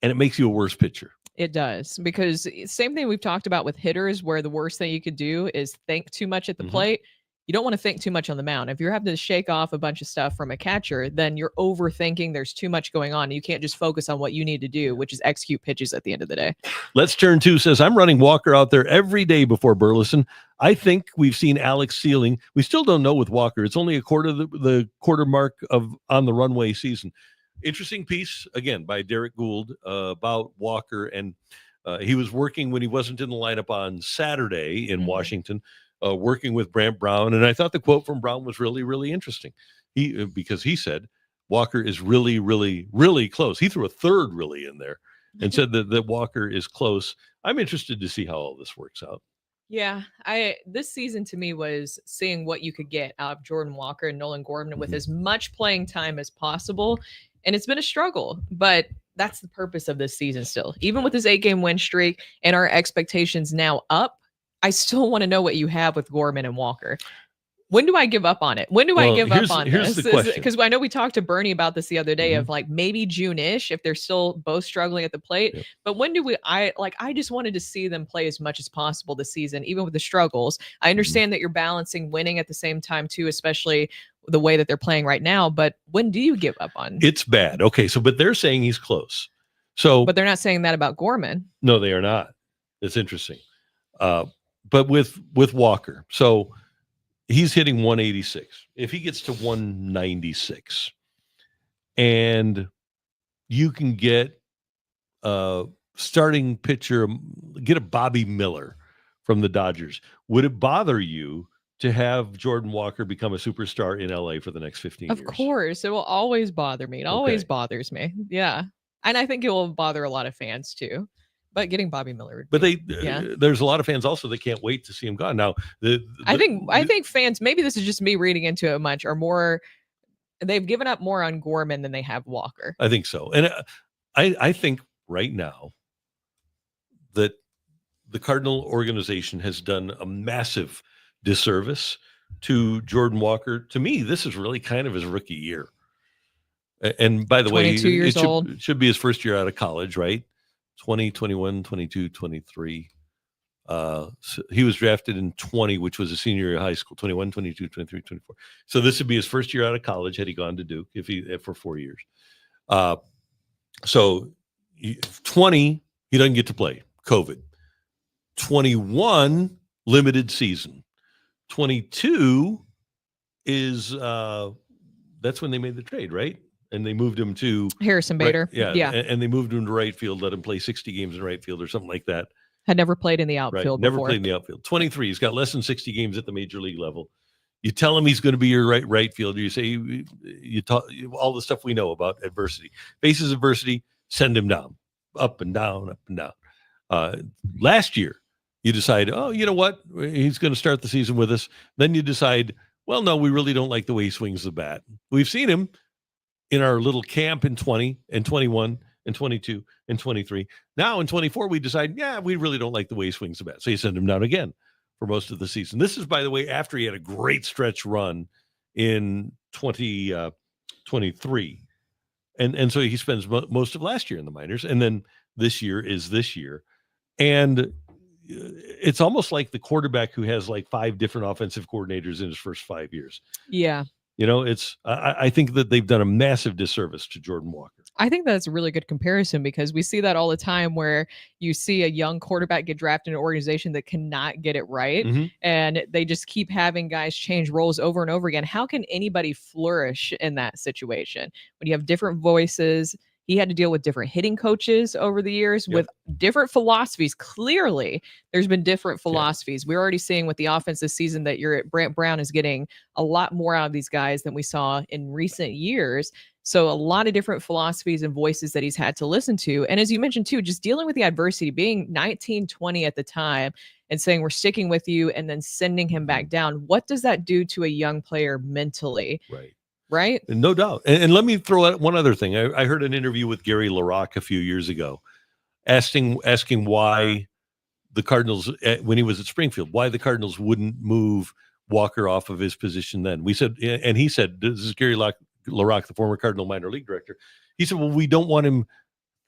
and it makes you a worse pitcher. It does, because same thing we've talked about with hitters, where the worst thing you could do is think too much at the plate. You don't want to think too much on the mound. If you're having to shake off a bunch of stuff from a catcher, then you're overthinking. There's too much going on. You can't just focus on what you need to do, which is execute pitches at the end of the day. Let's Turn 2 says, I'm running Walker out there every day before Burleson. I think we've seen Alex ceiling. We still don't know with Walker. It's only a quarter of the quarter mark of on the runway season. Interesting piece, again, by Derek Gould about Walker. And he was working when he wasn't in the lineup on Saturday in Washington, working with Brant Brown. And I thought the quote from Brown was really, really interesting. Because he said, Walker is really, really, really close. He threw a third really in there and said that Walker is close. I'm interested to see how all this works out. Yeah, this season to me was seeing what you could get out of Jordan Walker and Nolan Gorman with as much playing time as possible. And it's been a struggle, but that's the purpose of this season still. Even with this 8-game win streak and our expectations now up, I still want to know what you have with Gorman and Walker. When do I give up on it? When do I give up on this? Because I know we talked to Bernie about this the other day of like maybe June-ish if they're still both struggling at the plate. Yep. But when do I just wanted to see them play as much as possible this season, even with the struggles. I understand that you're balancing winning at the same time too, especially the way that they're playing right now. But when do you give up on? It's bad. Okay, but they're saying he's close. But they're not saying that about Gorman. No, they are not. It's interesting. But with Walker, so he's hitting 186. If he gets to 196 and you can get a starting pitcher, get a Bobby Miller from the Dodgers, would it bother you to have Jordan Walker become a superstar in LA for the next 15 years? Of course. It will always bother me. It always bothers me. Yeah. And I think it will bother a lot of fans too. But getting Bobby Miller, there's a lot of fans also that can't wait to see him gone. Now, I think fans, maybe this is just me reading into it much, are more. They've given up more on Gorman than they have Walker. I think so, and I think right now that the Cardinal organization has done a massive disservice to Jordan Walker. To me, this is really kind of his rookie year. And by the way, 22 years old. It should be his first year out of college, right? 20, 21, 22, 23. So he was drafted in 20, which was a senior year of high school, 21, 22, 23, 24. So this would be his first year out of college had he gone to Duke for 4 years. So 20, he doesn't get to play, COVID. 21, limited season. 22 is, that's when they made the trade, right? And they moved him to Harrison Bader. Right, yeah. And they moved him to right field, let him play 60 games in right field or something like that. Had never played in the outfield before. Never played in the outfield. 23. He's got less than 60 games at the major league level. You tell him he's going to be your right fielder. You say you talk all the stuff we know about adversity. Faces adversity, send him down, up and down, up and down. Last year, you decide, oh, you know what? He's going to start the season with us. Then you decide, well, no, we really don't like the way he swings the bat. We've seen him in our little camp in 20 and 21 and 22 and 23. Now in 24, we decide, yeah, we really don't like the way he swings the bat. So you send him down again for most of the season. This is, by the way, after he had a great stretch run in 2023. And so he spends most of last year in the minors. And then this year is this year. And it's almost like the quarterback who has like 5 different offensive coordinators in his first 5 years. Yeah. You know, I think that they've done a massive disservice to Jordan Walker. I think that's a really good comparison because we see that all the time where you see a young quarterback get drafted in an organization that cannot get it right. Mm-hmm. And they just keep having guys change roles over and over again. How can anybody flourish in that situation when you have different voices? He had to deal with different hitting coaches over the years with different philosophies. Clearly, there's been different philosophies. We're already seeing with the offense this season that Brant Brown is getting a lot more out of these guys than we saw in recent years. So a lot of different philosophies and voices that he's had to listen to. And as you mentioned, too, just dealing with the adversity, being 19, 20 at the time and saying we're sticking with you and then sending him back down. What does that do to a young player mentally? Right. No doubt. And let me throw out one other thing. I heard an interview with Gary LaRocque a few years ago asking why the Cardinals, when he was at Springfield, why the Cardinals wouldn't move Walker off of his position then. We said, and he said, this is Gary LaRocque, the former Cardinal minor league director. He said, well, we don't want him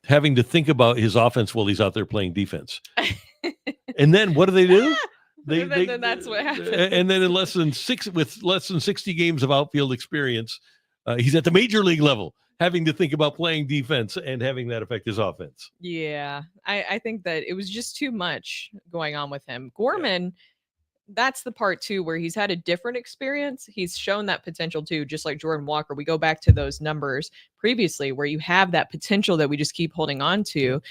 having to think about his offense while he's out there playing defense. And then what do? Then that's what happens. And then in less than 60 games of outfield experience, he's at the major league level, having to think about playing defense and having that affect his offense. Yeah, I think that it was just too much going on with him. Gorman, that's the part too, where he's had a different experience. He's shown that potential too, just like Jordan Walker. We go back to those numbers previously where you have that potential that we just keep holding on to.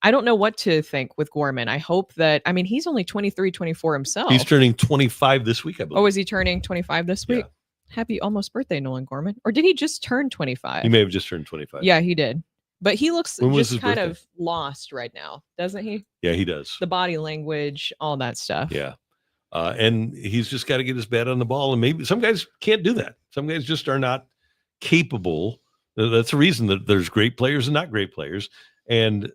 I don't know what to think with Gorman. I hope that, I mean, he's only 23, 24 himself. He's turning 25 this week, I believe. Oh, is he turning 25 this week? Yeah. Happy almost birthday, Nolan Gorman. Or did he just turn 25? He may have just turned 25. Yeah, he did. But he looks just kind of lost right now, doesn't he? Yeah, he does. The body language, all that stuff. Yeah. And he's just got to get his bat on the ball. And maybe some guys can't do that. Some guys just are not capable. That's the reason that there's great players and not great players. And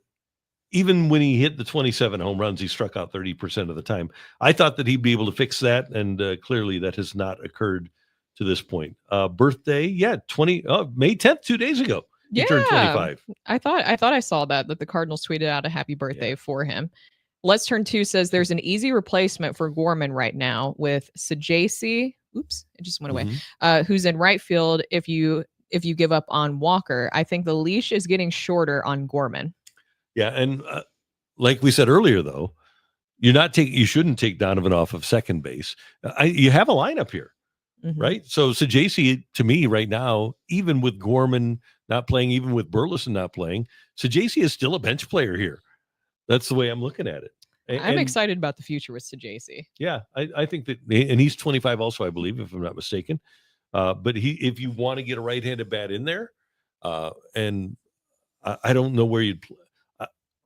even when he hit the 27 home runs, he struck out 30% of the time. I thought that he'd be able to fix that, and clearly that has not occurred to this point. Birthday, May 10th, 2 days ago. He turned 25. I thought I saw that the Cardinals tweeted out a happy birthday for him. Let's Turn 2 says there's an easy replacement for Gorman right now with Sajasi. Oops, it just went away. Who's in right field if you give up on Walker. I think the leash is getting shorter on Gorman. Yeah, and like we said earlier, though, you shouldn't take Donovan off of second base. You have a lineup here, right? So Sajasi, to me, right now, even with Gorman not playing, even with Burleson not playing, Sajasi is still a bench player here. That's the way I'm looking at it. I'm excited about the future with Sajasi. Yeah, I think that, and he's 25 also, I believe, if I'm not mistaken. But if you want to get a right-handed bat in there, and I don't know where you'd play.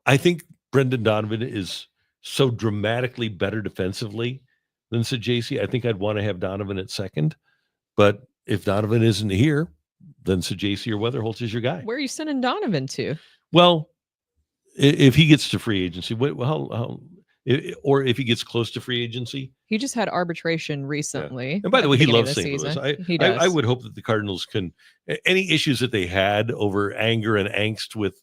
I think Brendan Donovan is so dramatically better defensively than Sajasi. I think I'd want to have Donovan at second. But if Donovan isn't here, then Sajasi or Weatherholtz is your guy. Where are you sending Donovan to? Well, if he gets to free agency, or if he gets close to free agency. He just had arbitration recently. Yeah. And by the way, he loves St. Louis. I would hope that the Cardinals can, any issues that they had over anger and angst with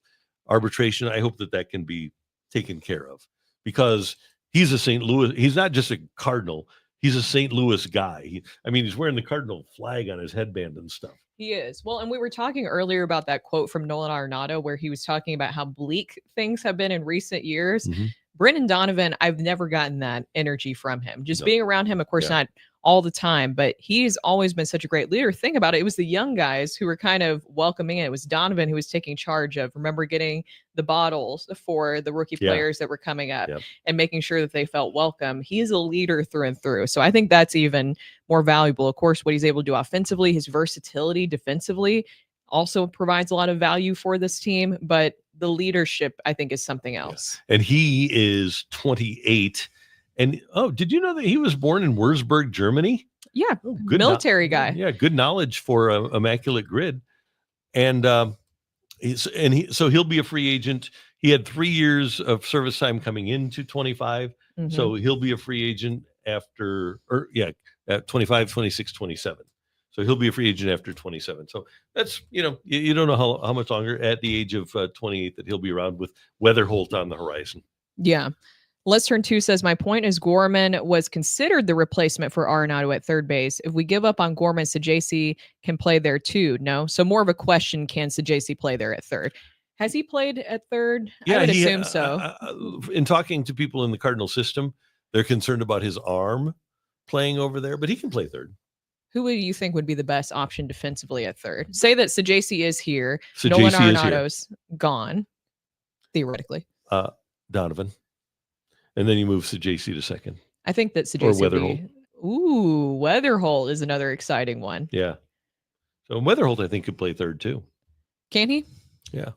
arbitration, I hope that can be taken care of, because he's a St. Louis. He's not just a Cardinal. He's a St. Louis guy. He's wearing the Cardinal flag on his headband and stuff. He is. Well, and we were talking earlier about that quote from Nolan Arenado, where he was talking about how bleak things have been in recent years. Brendan Donovan, I've never gotten that energy from him. Just being around him, of course, not all the time, but he's always been such a great leader. Think about it. It was the young guys who were kind of welcoming it. It was Donovan who was taking charge of, remember, getting the bottles for the rookie players that were coming up and making sure that they felt welcome. He is a leader through and through. So I think that's even more valuable. Of course, what he's able to do offensively, his versatility defensively also provides a lot of value for this team, but the leadership, I think, is something else. And he is 28. And did you know that he was born in Würzburg, Germany? Yeah, Good military guy. Yeah, good knowledge for immaculate grid. And so he'll be a free agent. He had 3 years of service time coming into 25. So he'll be a free agent after, at 25, 26, 27. So he'll be a free agent after 27. So that's, you don't know how much longer at the age of 28 that he'll be around with Weatherholt on the horizon. Yeah. Let's Turn 2 says, my point is Gorman was considered the replacement for Arenado at third base. If we give up on Gorman, Sajaci can play there too. No. So more of a question, can Sajaci play there at third? Has he played at third? Yeah, I would assume so. In talking to people in the Cardinal system, they're concerned about his arm playing over there, but he can play third. Who would you think would be the best option defensively at third? Say that Sajaci is here. Sajaci Nolan is here. Arenado's gone, theoretically. Donovan. And then you move Sajaci to second. I think that Sajaci Or Weatherholt. Weatherholt is another exciting one. Yeah. So Weatherholt, I think, could play third too. Can he? Yeah.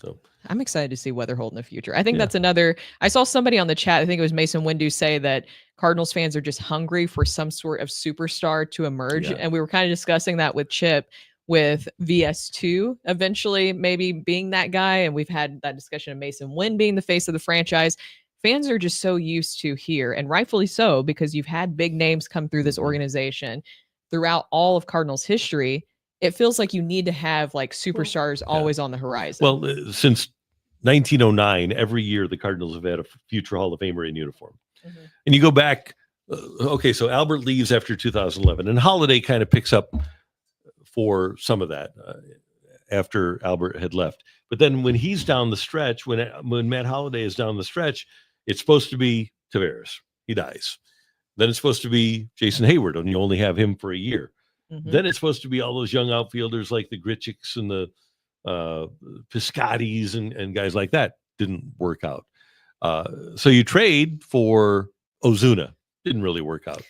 So I'm excited to see Weatherholt in the future. I think that's another. I saw somebody on the chat, I think it was Mason Windu, say that Cardinals fans are just hungry for some sort of superstar to emerge. And we were kind of discussing that with Chip, with VS2 eventually maybe being that guy. And we've had that discussion of Mason Wynn being the face of the franchise. Fans are just so used to here, and rightfully so, because you've had big names come through this organization throughout all of Cardinals history. It feels like you need to have like superstars always on the horizon. Well, since 1909, every year the Cardinals have had a future Hall of Famer in uniform. And you go back, so Albert leaves after 2011, and Holiday kind of picks up for some of that after Albert had left. But then when he's down the stretch, when Matt Holiday is down the stretch, it's supposed to be Tavares. He dies. Then it's supposed to be Jason Hayward, and you only have him for a year. Then it's supposed to be all those young outfielders like the Grichiks and the Piscottis and guys like that. Didn't work out. So you trade for Ozuna. Didn't really work out,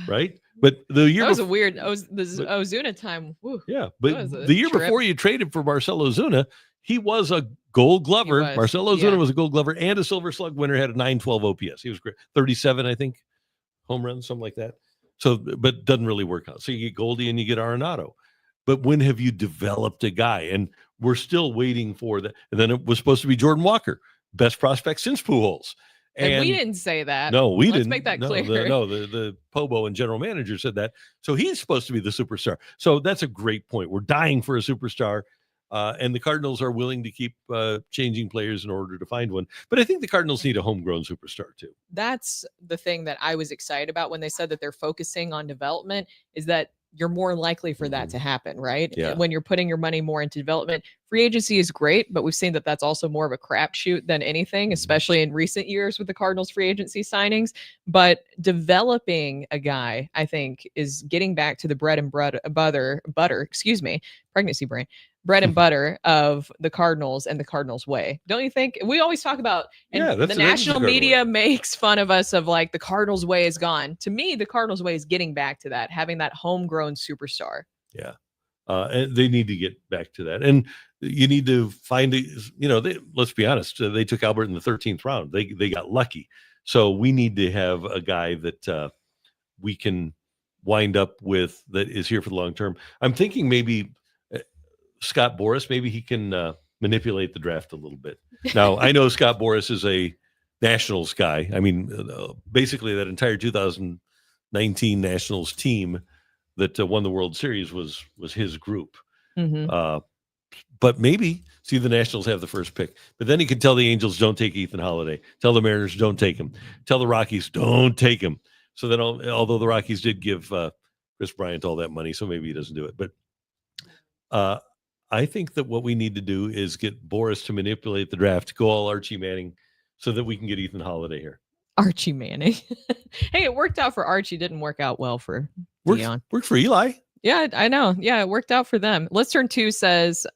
right? But the year that was a weird. Ozuna time. Whew, yeah, but the year before you traded for Marcell Ozuna, he was a Gold Glover. Marcell Ozuna was a Gold Glover and a Silver Slug winner. Had a 912 OPS. He was great. 37, I think, home runs, something like that. So, but doesn't really work out. So you get Goldie and you get Arenado. But when have you developed a guy? And we're still waiting for that. And then it was supposed to be Jordan Walker, best prospect since Pujols. And we didn't say that. No, we Let's didn't. make that clear. The Pobo and general manager said that. So he's supposed to be the superstar. So that's a great point. We're dying for a superstar. And the Cardinals are willing to keep changing players in order to find one. But I think the Cardinals need a homegrown superstar too. That's the thing that I was excited about when they said that they're focusing on development, is that you're more likely for that to happen, right? Yeah. When you're putting your money more into development. Free agency is great, but we've seen that that's also more of a crapshoot than anything, especially in recent years with the Cardinals free agency signings. But developing a guy, I think, is getting back to the bread and butter, pregnancy brain. Bread and butter of the Cardinals and the Cardinals way. Don't you think? We always talk about, and the national media makes fun of us of like the Cardinals way is gone. To me, the Cardinals way is getting back to that, having that homegrown superstar. Yeah. And they need to get back to that. And you need to find let's be honest, they took Albert in the 13th round. They got lucky. So we need to have a guy that we can wind up with that is here for the long term. I'm thinking maybe Scott Boras, maybe he can manipulate the draft a little bit. Now, I know Scott Boras is a Nationals guy. I mean, basically that entire 2019 Nationals team that won the World Series was his group. But maybe, see, the Nationals have the first pick. But then he can tell the Angels, don't take Ethan Holiday. Tell the Mariners, don't take him. Tell the Rockies, don't take him. So then, although the Rockies did give Chris Bryant all that money, so maybe he doesn't do it. But I think that what we need to do is get Boras to manipulate the draft, go all Archie Manning, so that we can get Ethan Holiday here. Archie Manning. Hey, it worked out for Archie. Didn't work out well for Dion. Worked for Eli. Yeah, I know. Yeah, it worked out for them. Let's Turn 2 says,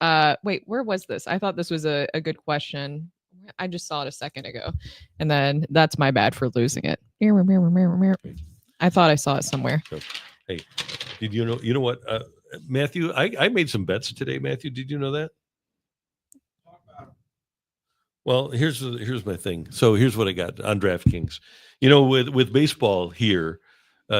wait, where was this? I thought this was a good question. I just saw it a second ago. And then that's my bad for losing it. I thought I saw it somewhere. So, hey, did you know what, Matthew, I made some bets today, Matthew. Did you know that? Well, here's my thing. So here's what I got on DraftKings. With baseball here,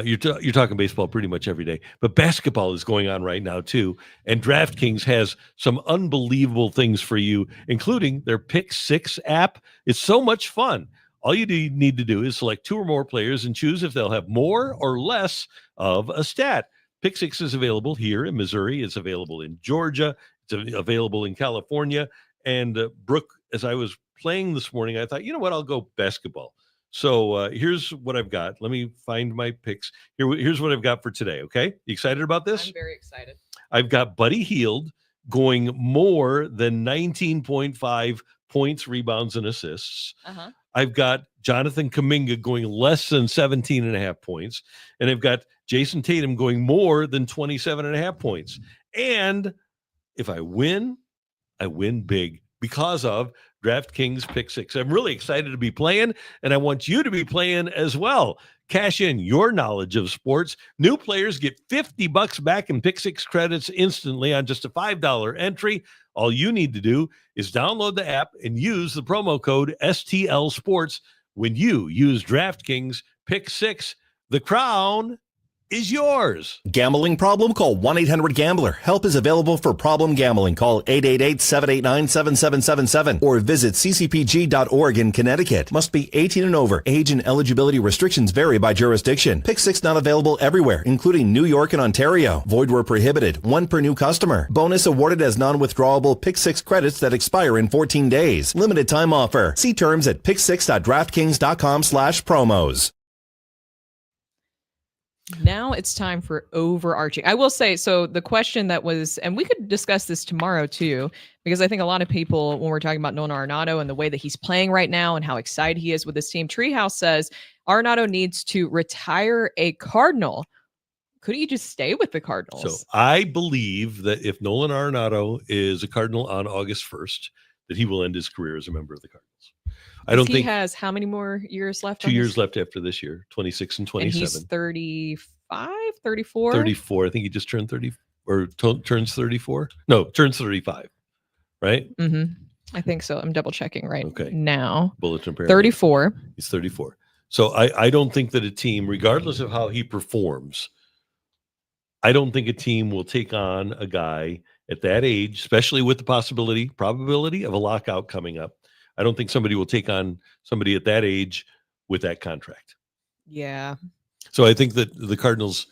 you're talking baseball pretty much every day, but basketball is going on right now too. And DraftKings has some unbelievable things for you, including their Pick 6 app. It's so much fun. All you need to do is select 2 or more players and choose if they'll have more or less of a stat. Pick 6 is available here in Missouri. It's available in Georgia. It's available in California. And Brooke, as I was playing this morning, I thought, you know what? I'll go basketball. So here's what I've got. Let me find my picks. Here's what I've got for today. Okay. You excited about this? I'm very excited. I've got Buddy Hield going more than 19.5 points, rebounds, and assists. Uh-huh. I've got Jonathan Kuminga going less than 17.5 points. And I've got Jason Tatum going more than 27.5 points. And if I win big because of DraftKings Pick 6. I'm really excited to be playing, and I want you to be playing as well. Cash in your knowledge of sports. New players get $50 back in Pick 6 credits instantly on just a $5 entry. All you need to do is download the app and use the promo code STL Sports when you use DraftKings Pick 6. The crown is yours. Gambling problem? Call 1-800-GAMBLER. Help is available for problem gambling. Call 888-789-7777 or visit ccpg.org in Connecticut. Must be 18 and over. Age and eligibility restrictions vary by jurisdiction. Pick 6 not available everywhere, including New York and Ontario. Void where prohibited. 1 per new customer. Bonus awarded as non-withdrawable Pick 6 credits that expire in 14 days. Limited time offer. See terms at pick6.draftkings.com/promos. Now it's time for overarching. I will say, so the question that was, and we could discuss this tomorrow too, because I think a lot of people, when we're talking about Nolan Arenado and the way that he's playing right now and how excited he is with his team, Treehouse says Arenado needs to retire a Cardinal. Could he just stay with the Cardinals? So I believe that if Nolan Arenado is a Cardinal on August 1st, that he will end his career as a member of the Cardinals. I don't think he has how many more years left? 2 years left after this year, 26 and 27. And he's 35, 34? 34. I think he just turned 30 or turns 34. No, turns 35. Right? Mm-hmm. I think so. I'm double checking right now. Bulletin apparently. 34. He's 34. So I don't think that a team, regardless of how he performs, I don't think a team will take on a guy at that age, especially with the probability of a lockout coming up. I don't think somebody will take on somebody at that age with that contract. Yeah. So I think that the Cardinals,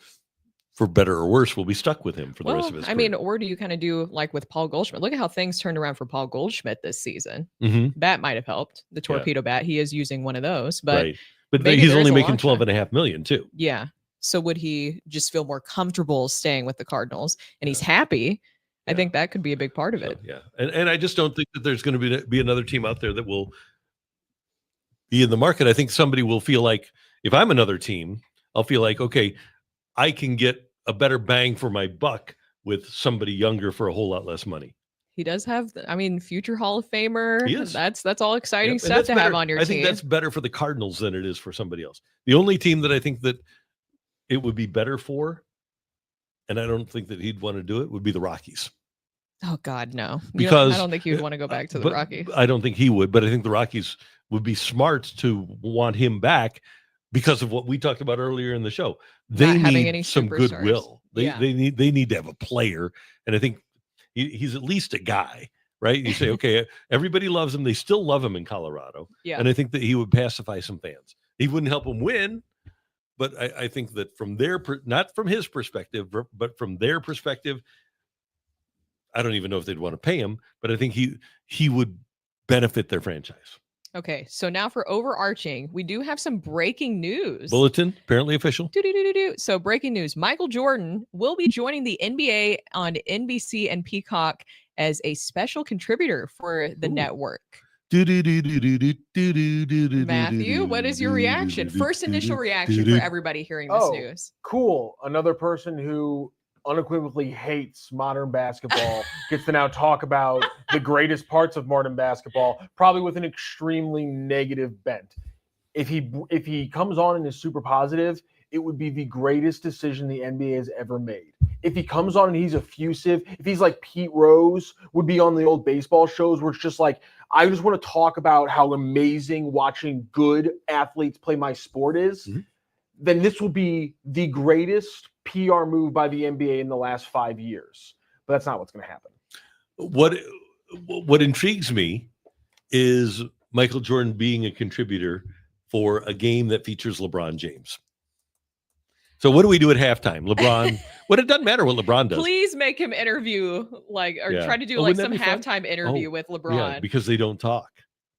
for better or worse, will be stuck with him for the rest of his career. I mean, or do you kind of do like with Paul Goldschmidt? Look at how things turned around for Paul Goldschmidt this season. Mm-hmm. Bat might have helped. The torpedo bat. He is using one of those, but right. But he's only making $12.5 million too. Yeah. So would he just feel more comfortable staying with the Cardinals? And he's happy. I think that could be a big part of it. Yeah. And I just don't think that there's going to be another team out there that will be in the market. I think somebody will feel like, if I'm another team, I'll feel like, okay, I can get a better bang for my buck with somebody younger for a whole lot less money. He does have, future Hall of Famer. He is. That's all exciting stuff to have on your team. I think that's better for the Cardinals than it is for somebody else. The only team that I think that it would be better for, and I don't think that he'd want to do it, would be the Rockies. Oh God, no. Because I don't think he would want to go back to the Rockies. I don't think he would, but I think the Rockies would be smart to want him back because of what we talked about earlier in the show. They need some goodwill. They need to have a player, and I think he's at least a guy, right? You say, okay, everybody loves him. They still love him in Colorado, and I think that he would pacify some fans. He wouldn't help them win, but I think that from their not from his perspective, but from their perspective, I don't even know if they'd want to pay him, but I think he would benefit their franchise. Okay, so now for overarching, we do have some breaking news. Bulletin, apparently official. So breaking news, Michael Jordan will be joining the NBA on NBC and Peacock as a special contributor for the network. Matthew, what is your reaction? First initial reaction for everybody hearing this news. Cool. Another person who unequivocally hates modern basketball gets to now talk about the greatest parts of modern basketball, probably with an extremely negative bent. If he comes on and is super positive, it would be the greatest decision the NBA has ever made. If he comes on and he's effusive, if he's like Pete Rose would be on the old baseball shows where it's just like, I just want to talk about how amazing watching good athletes play my sport is, then this will be the greatest PR move by the NBA in the last 5 years. But that's not what's going to happen. What intrigues me is Michael Jordan being a contributor for a game that features LeBron James. So what do we do at halftime? LeBron, it doesn't matter what LeBron does. Please make him interview try to do some halftime interview with LeBron. Yeah, because they don't talk.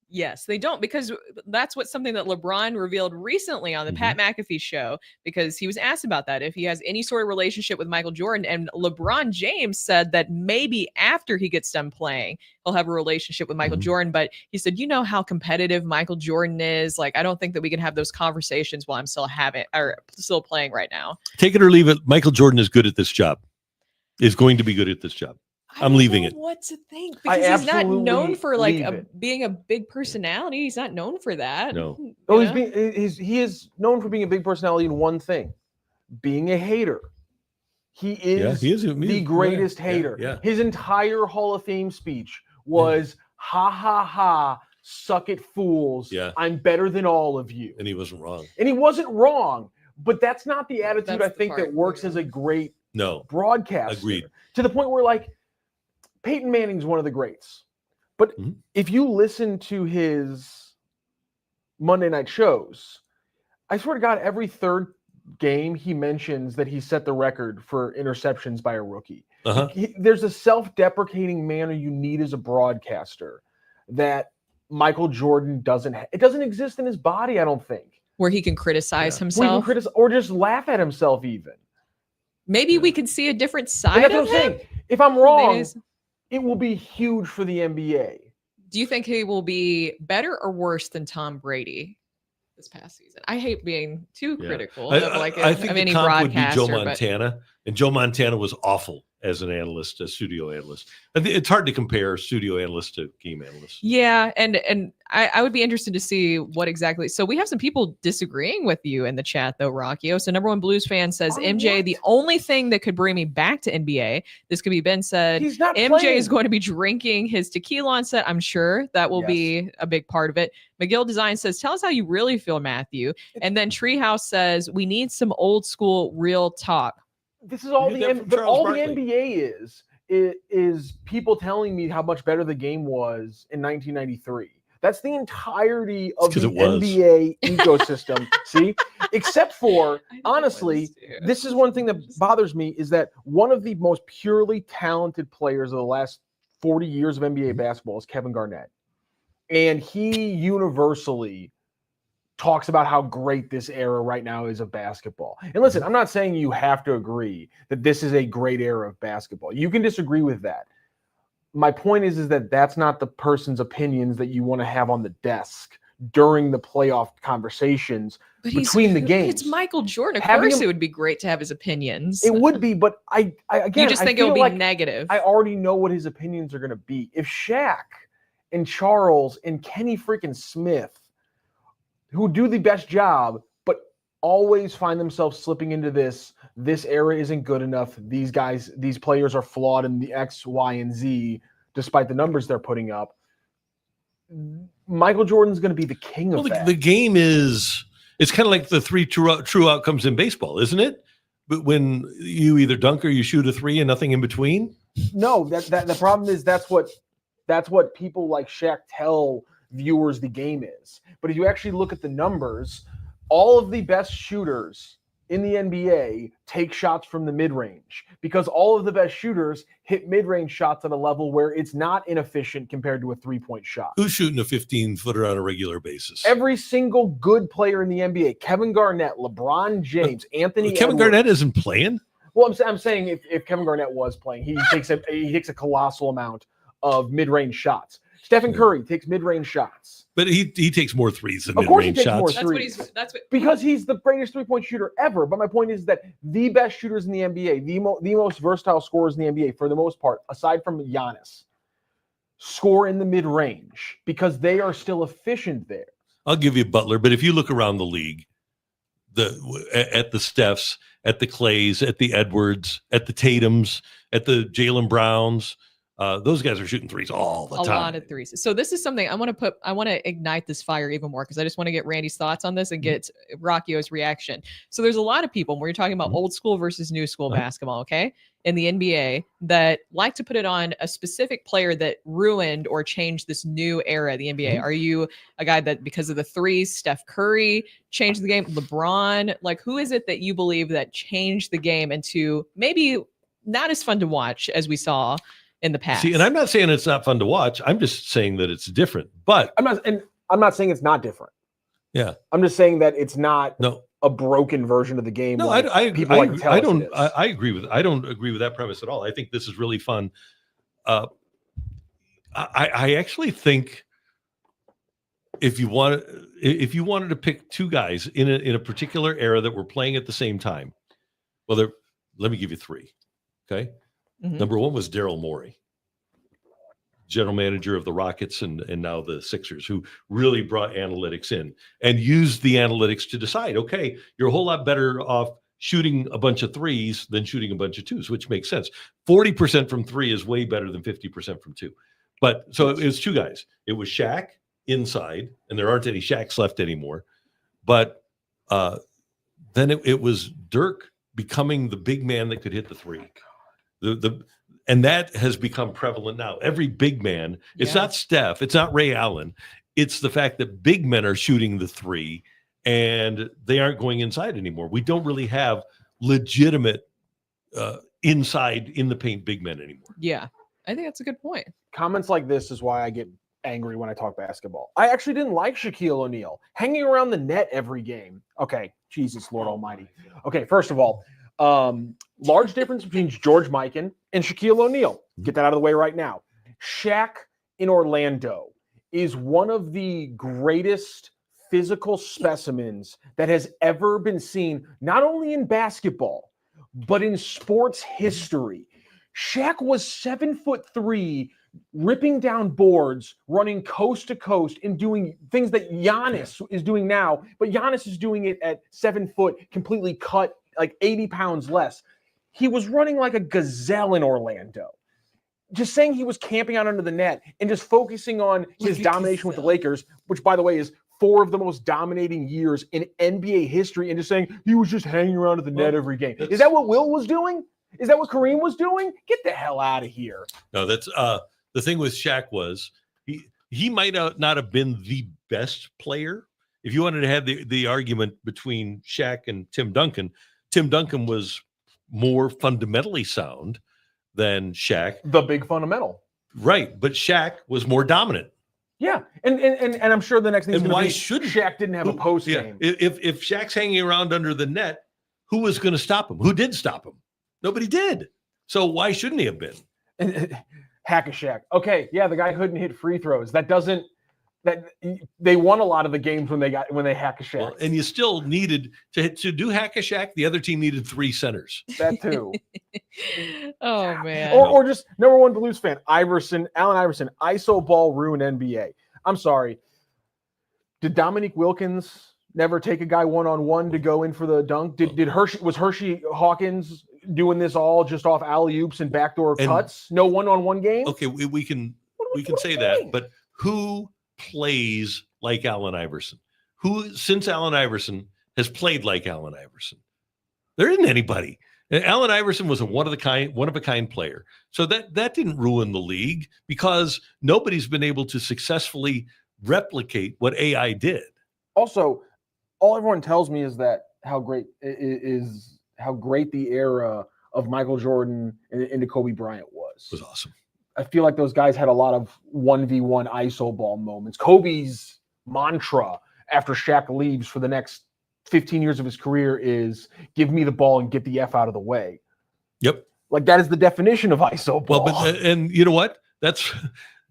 Yes, they don't, because that's something that LeBron revealed recently on the Pat McAfee show, because he was asked about that, if he has any sort of relationship with Michael Jordan. And LeBron James said that maybe after he gets done playing, he'll have a relationship with Michael Jordan. But he said, you know how competitive Michael Jordan is. Like, I don't think that we can have those conversations while I'm still playing right now. Take it or leave it. Michael Jordan is good at this job, is going to be good at this job. I'm leaving it. What to think? Because he's not known for being a big personality. He's not known for that. No. He is known for being a big personality in one thing: being a hater. He is the greatest hater. Yeah. His entire Hall of Fame speech was ha ha ha, suck it fools. Yeah. I'm better than all of you. And he wasn't wrong. But that's not the attitude I think that works as a great broadcaster. Agreed. To the point where, like, Peyton Manning's one of the greats. But if you listen to his Monday night shows, I swear to God, every third game he mentions that he set the record for interceptions by a rookie. There's a self-deprecating manner you need as a broadcaster that Michael Jordan doesn't have. It doesn't exist in his body, I don't think. Where he can criticize himself. Or just laugh at himself even. Maybe we could see a different side of him. Saying. If I'm wrong, it will be huge for the NBA. Do you think he will be better or worse than Tom Brady this past season? I hate being too critical of I think any the comp would be broadcaster. Joe Montana, and Joe Montana was awful as an analyst, a studio analyst. I think it's hard to compare studio analyst to game analyst. Yeah, and I would be interested to see what exactly. So we have some people disagreeing with you in the chat, though, Rockio. So Number One Blues fan says, MJ, the only thing that could bring me back to NBA, this could be Ben said, MJ is going to be drinking his tequila on set. I'm sure that will be a big part of it. McGill Design says, tell us how you really feel, Matthew. And then Treehouse says, we need some old school real talk. This is all the NBA is people telling me how much better the game was in 1993. That's the entirety of the NBA ecosystem. See, except for, honestly, this is one thing that bothers me, is that one of the most purely talented players of the last 40 years of NBA basketball is Kevin Garnett. And he universally talks about how great this era right now is of basketball. And listen, I'm not saying you have to agree that this is a great era of basketball. You can disagree with that. My point is that that's not the person's opinions that you want to have on the desk during the playoff conversations between the games. It's Michael Jordan. Of course, it would be great to have his opinions. It would be, but I you just think it would be negative. I already know what his opinions are going to be. If Shaq and Charles and Kenny freaking Smith, who do the best job, but always find themselves slipping into this era isn't good enough. These players are flawed in the X, Y, and Z, despite the numbers they're putting up. Michael Jordan's going to be the king of that. The game it's kind of like the three true outcomes in baseball, isn't it? But when you either dunk or you shoot a three and nothing in between. No, that the problem is that's what people like Shaq tell viewers the game is. But if you actually look at the numbers, all of the best shooters in the NBA take shots from the mid-range, because all of the best shooters hit mid-range shots at a level where it's not inefficient compared to a three-point shot. Who's shooting a 15-footer on a regular basis? Every single good player in the NBA. Kevin Garnett, LeBron James, Anthony Kevin Edwards. Garnett isn't playing? Well, I'm saying if Kevin Garnett was playing, he takes a colossal amount of mid-range shots. Stephen Curry takes mid-range shots. But he takes more threes than Of course he mid-range takes more shots. That's what Because he's the greatest three-point shooter ever. But my point is that the best shooters in the NBA, the most versatile scorers in the NBA, for the most part, aside from Giannis, score in the mid-range because they are still efficient there. I'll give you Butler, but if you look around the league, at the Stephs, at the Clays, at the Edwards, at the Tatums, at the Jaylen Browns, those guys are shooting threes all the time. A lot of threes. So this is something I want to ignite this fire even more because I just want to get Randy's thoughts on this and get Rockio's reaction. So there's a lot of people when you're talking about old school versus new school basketball, okay, in the NBA that like to put it on a specific player that ruined or changed this new era of the NBA. Are you a guy that because of the threes, Steph Curry changed the game, LeBron? Like who is it that you believe that changed the game into maybe not as fun to watch as we saw in the past? See, and I'm not saying it's not fun to watch. I'm just saying that it's different. But I'm not saying it's not different. Yeah, I'm just saying that it's not no a broken version of the game. No, like I like to tell us it is. I agree with. I don't agree with that premise at all. I think this is really fun. I actually think if you wanted to pick two guys in a particular era that were playing at the same time, well, let me give you three. Okay. Mhm. Number one was Daryl Morey, general manager of the Rockets and now the Sixers, who really brought analytics in and used the analytics to decide, okay, you're a whole lot better off shooting a bunch of threes than shooting a bunch of twos, which makes sense. 40% from three is way better than 50% from two. But so it was two guys. It was Shaq inside, and there aren't any Shaqs left anymore. But then it was Dirk becoming the big man that could hit the three. And that has become prevalent now. Every big man, it's not Steph, it's not Ray Allen. It's the fact that big men are shooting the three and they aren't going inside anymore. We don't really have legitimate inside in the paint big men anymore. Yeah, I think that's a good point. Comments like this is why I get angry when I talk basketball. I actually didn't like Shaquille O'Neal hanging around the net every game. Okay, Jesus, Lord Almighty. Okay, first of all, large difference between George Mikan and Shaquille O'Neal. Get that out of the way right now. Shaq in Orlando is one of the greatest physical specimens that has ever been seen, not only in basketball, but in sports history. Shaq was 7'3", ripping down boards, running coast to coast, and doing things that Giannis is doing now, but Giannis is doing it at 7 foot, completely cut, like 80 pounds less. He was running like a gazelle in Orlando. Just saying he was camping out under the net and just focusing on his domination with the Lakers, which, by the way, is 4 of the most dominating years in NBA history, and just saying he was just hanging around at the net every game. Is that what Will was doing? Is that what Kareem was doing? Get the hell out of here. No, that's the thing with Shaq was he might not have been the best player. If you wanted to have the argument between Shaq and Tim Duncan was more fundamentally sound than Shaq. The big fundamental. Right, but Shaq was more dominant. Yeah, and I'm sure the next thing is And going why to be shouldn't Shaq didn't have a post game. If Shaq's hanging around under the net, who was going to stop him? Who did stop him? Nobody did. So why shouldn't he have been? Hack a Shaq. Okay, yeah, the guy couldn't hit free throws. That they won a lot of the games when they hack a Shaq. Well, and you still needed to do hack a Shaq. The other team needed 3 centers. That too. Oh man. Or just number one Blues fan, Allen Iverson, ISO ball ruin NBA. I'm sorry. Did Dominique Wilkins never take a guy one-on-one to go in for the dunk? Was Hershey Hawkins doing this all just off alley-oops and backdoor cuts? No one-on-one game? Okay, we can say that, but who plays like Allen Iverson? Who, since Allen Iverson, has played like Allen Iverson? There isn't anybody. And Allen Iverson was a one of a kind player. So that didn't ruin the league because nobody's been able to successfully replicate what AI did. Also, all everyone tells me is that how great the era of Michael Jordan and Kobe Bryant was. It was awesome. I feel like those guys had a lot of 1v1 ISO ball moments. Kobe's mantra after Shaq leaves for the next 15 years of his career is give me the ball and get the F out of the way. Yep. Like that is the definition of ISO ball. Well, and you know what? That's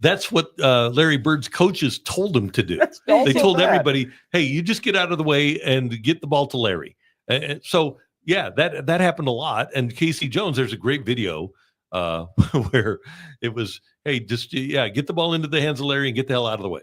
That's what Larry Bird's coaches told him to do. They also told bad. everybody, hey, you just get out of the way and get the ball to Larry. And so, yeah, that happened a lot. And Casey Jones, there's a great video where it was, hey, just, get the ball into the hands of Larry and get the hell out of the way.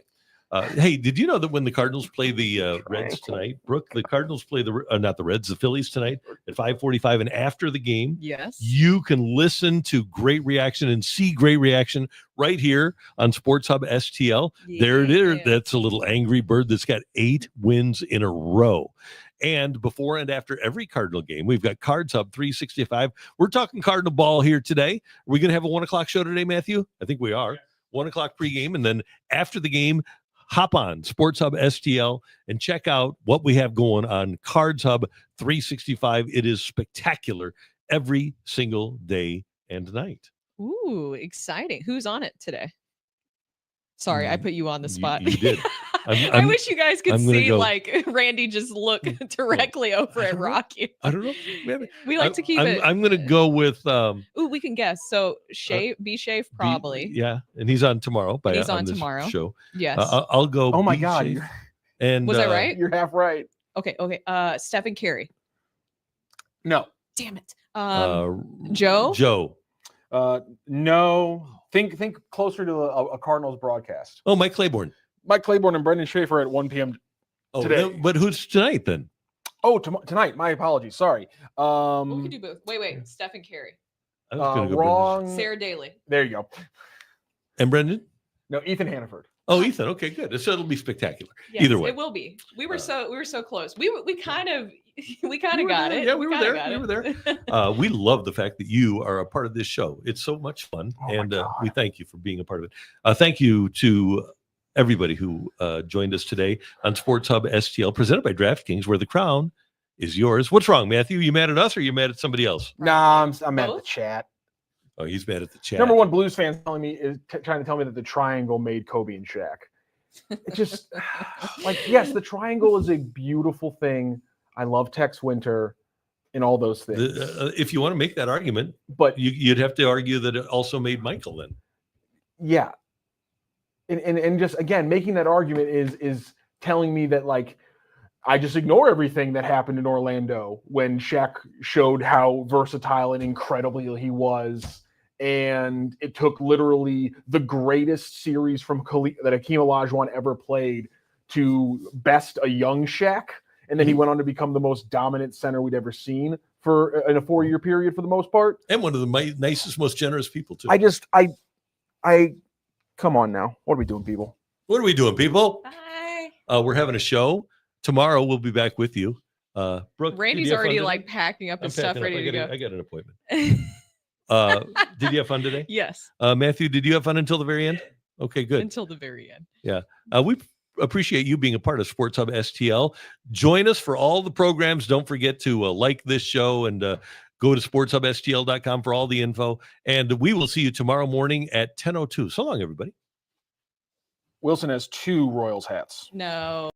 Hey, did you know that when the Cardinals play the Reds tonight, Brooke, the Cardinals play not the Reds, the Phillies tonight at 5:45, and after the game, Yes. you can listen to great reaction and see great reaction right here on Sports Hub STL. There it is. Yeah. That's a little Angry Bird that's got 8 wins in a row. And before and after every Cardinal game, we've got Cards Hub 365. We're talking Cardinal ball here today. Are we going to have a 1 o'clock show today, Matthew? I think we are. 1 o'clock pregame, and then after the game, hop on Sports Hub STL and check out what we have going on Cards Hub 365. It is spectacular every single day and night. Ooh, exciting. Who's on it today? Sorry, I put you on the spot. You did. I wish you guys could I'm gonna see go- like Randy just look directly over at Rocky. I don't know. Maybe. We like to keep it. I'm going to go with Ooh, we can guess. So B-Shave probably. yeah, and he's on tomorrow. He's on this tomorrow. show. Yes. I'll go. Oh my B God. Shafe. And Was I right? You're half right. Okay. Stephen Caray. No. Damn it. Joe. Joe. No. Think closer to a Cardinals broadcast. Oh, Mike Claiborne. Mike Claiborne and Brendan Schaefer at 1 p.m. Oh, today. no, but who's tonight then? Oh, tonight. My apologies. Sorry. Well, we could do both. Wait. Stephen Caray. I was gonna go wrong. Sarah Daly. There you go. And Brendan? No, Ethan Hannaford. Oh, Ethan. Okay, good. So it'll be spectacular. Yes, Either way. it will be. We were so close. We kind of got there. it. Yeah, we were there. got We it. were there. We love the fact that you are a part of this show. It's so much fun, Oh my and God. we thank you for being a part of it. Thank you to everybody who joined us today on Sports Hub STL, presented by DraftKings, where the crown is yours. What's wrong, Matthew? You mad at us or you mad at somebody else? Nah, I'm mad at the Both? chat. Oh, he's mad at the chat. Number one Blues fans telling me trying to tell me that the triangle made Kobe and Shaq. It just like, yes, the triangle is a beautiful thing. I love Tex Winter and all those things. If you want to make that argument, But you'd have to argue that it also made Michael then. yeah. And just again, making that argument is telling me that like I just ignore everything that happened in Orlando when Shaq showed how versatile and incredible he was. And it took literally the greatest series from that Hakeem Olajuwon ever played to best a young Shaq. And then he went on to become the most dominant center we'd ever seen in a 4-year period for the most part. And one of the nicest, most generous people too. I come on now. What are we doing, people? What are we doing, people? Bye. We're having a show. Tomorrow we'll be back with you. Brooke, Randy's did you have already fun like today? packing up I'm his stuff, packing up. ready to go. I got an appointment. Did you have fun today? Yes, Matthew, did you have fun until the very end? Okay, good. until the very end. We appreciate you being a part of Sports Hub STL. Join us for all the programs. Don't forget to like this show and go to sportshubstl.com for all the info. And we will see you tomorrow morning at 10:02. So long, everybody. Wilson has 2 Royals hats. No.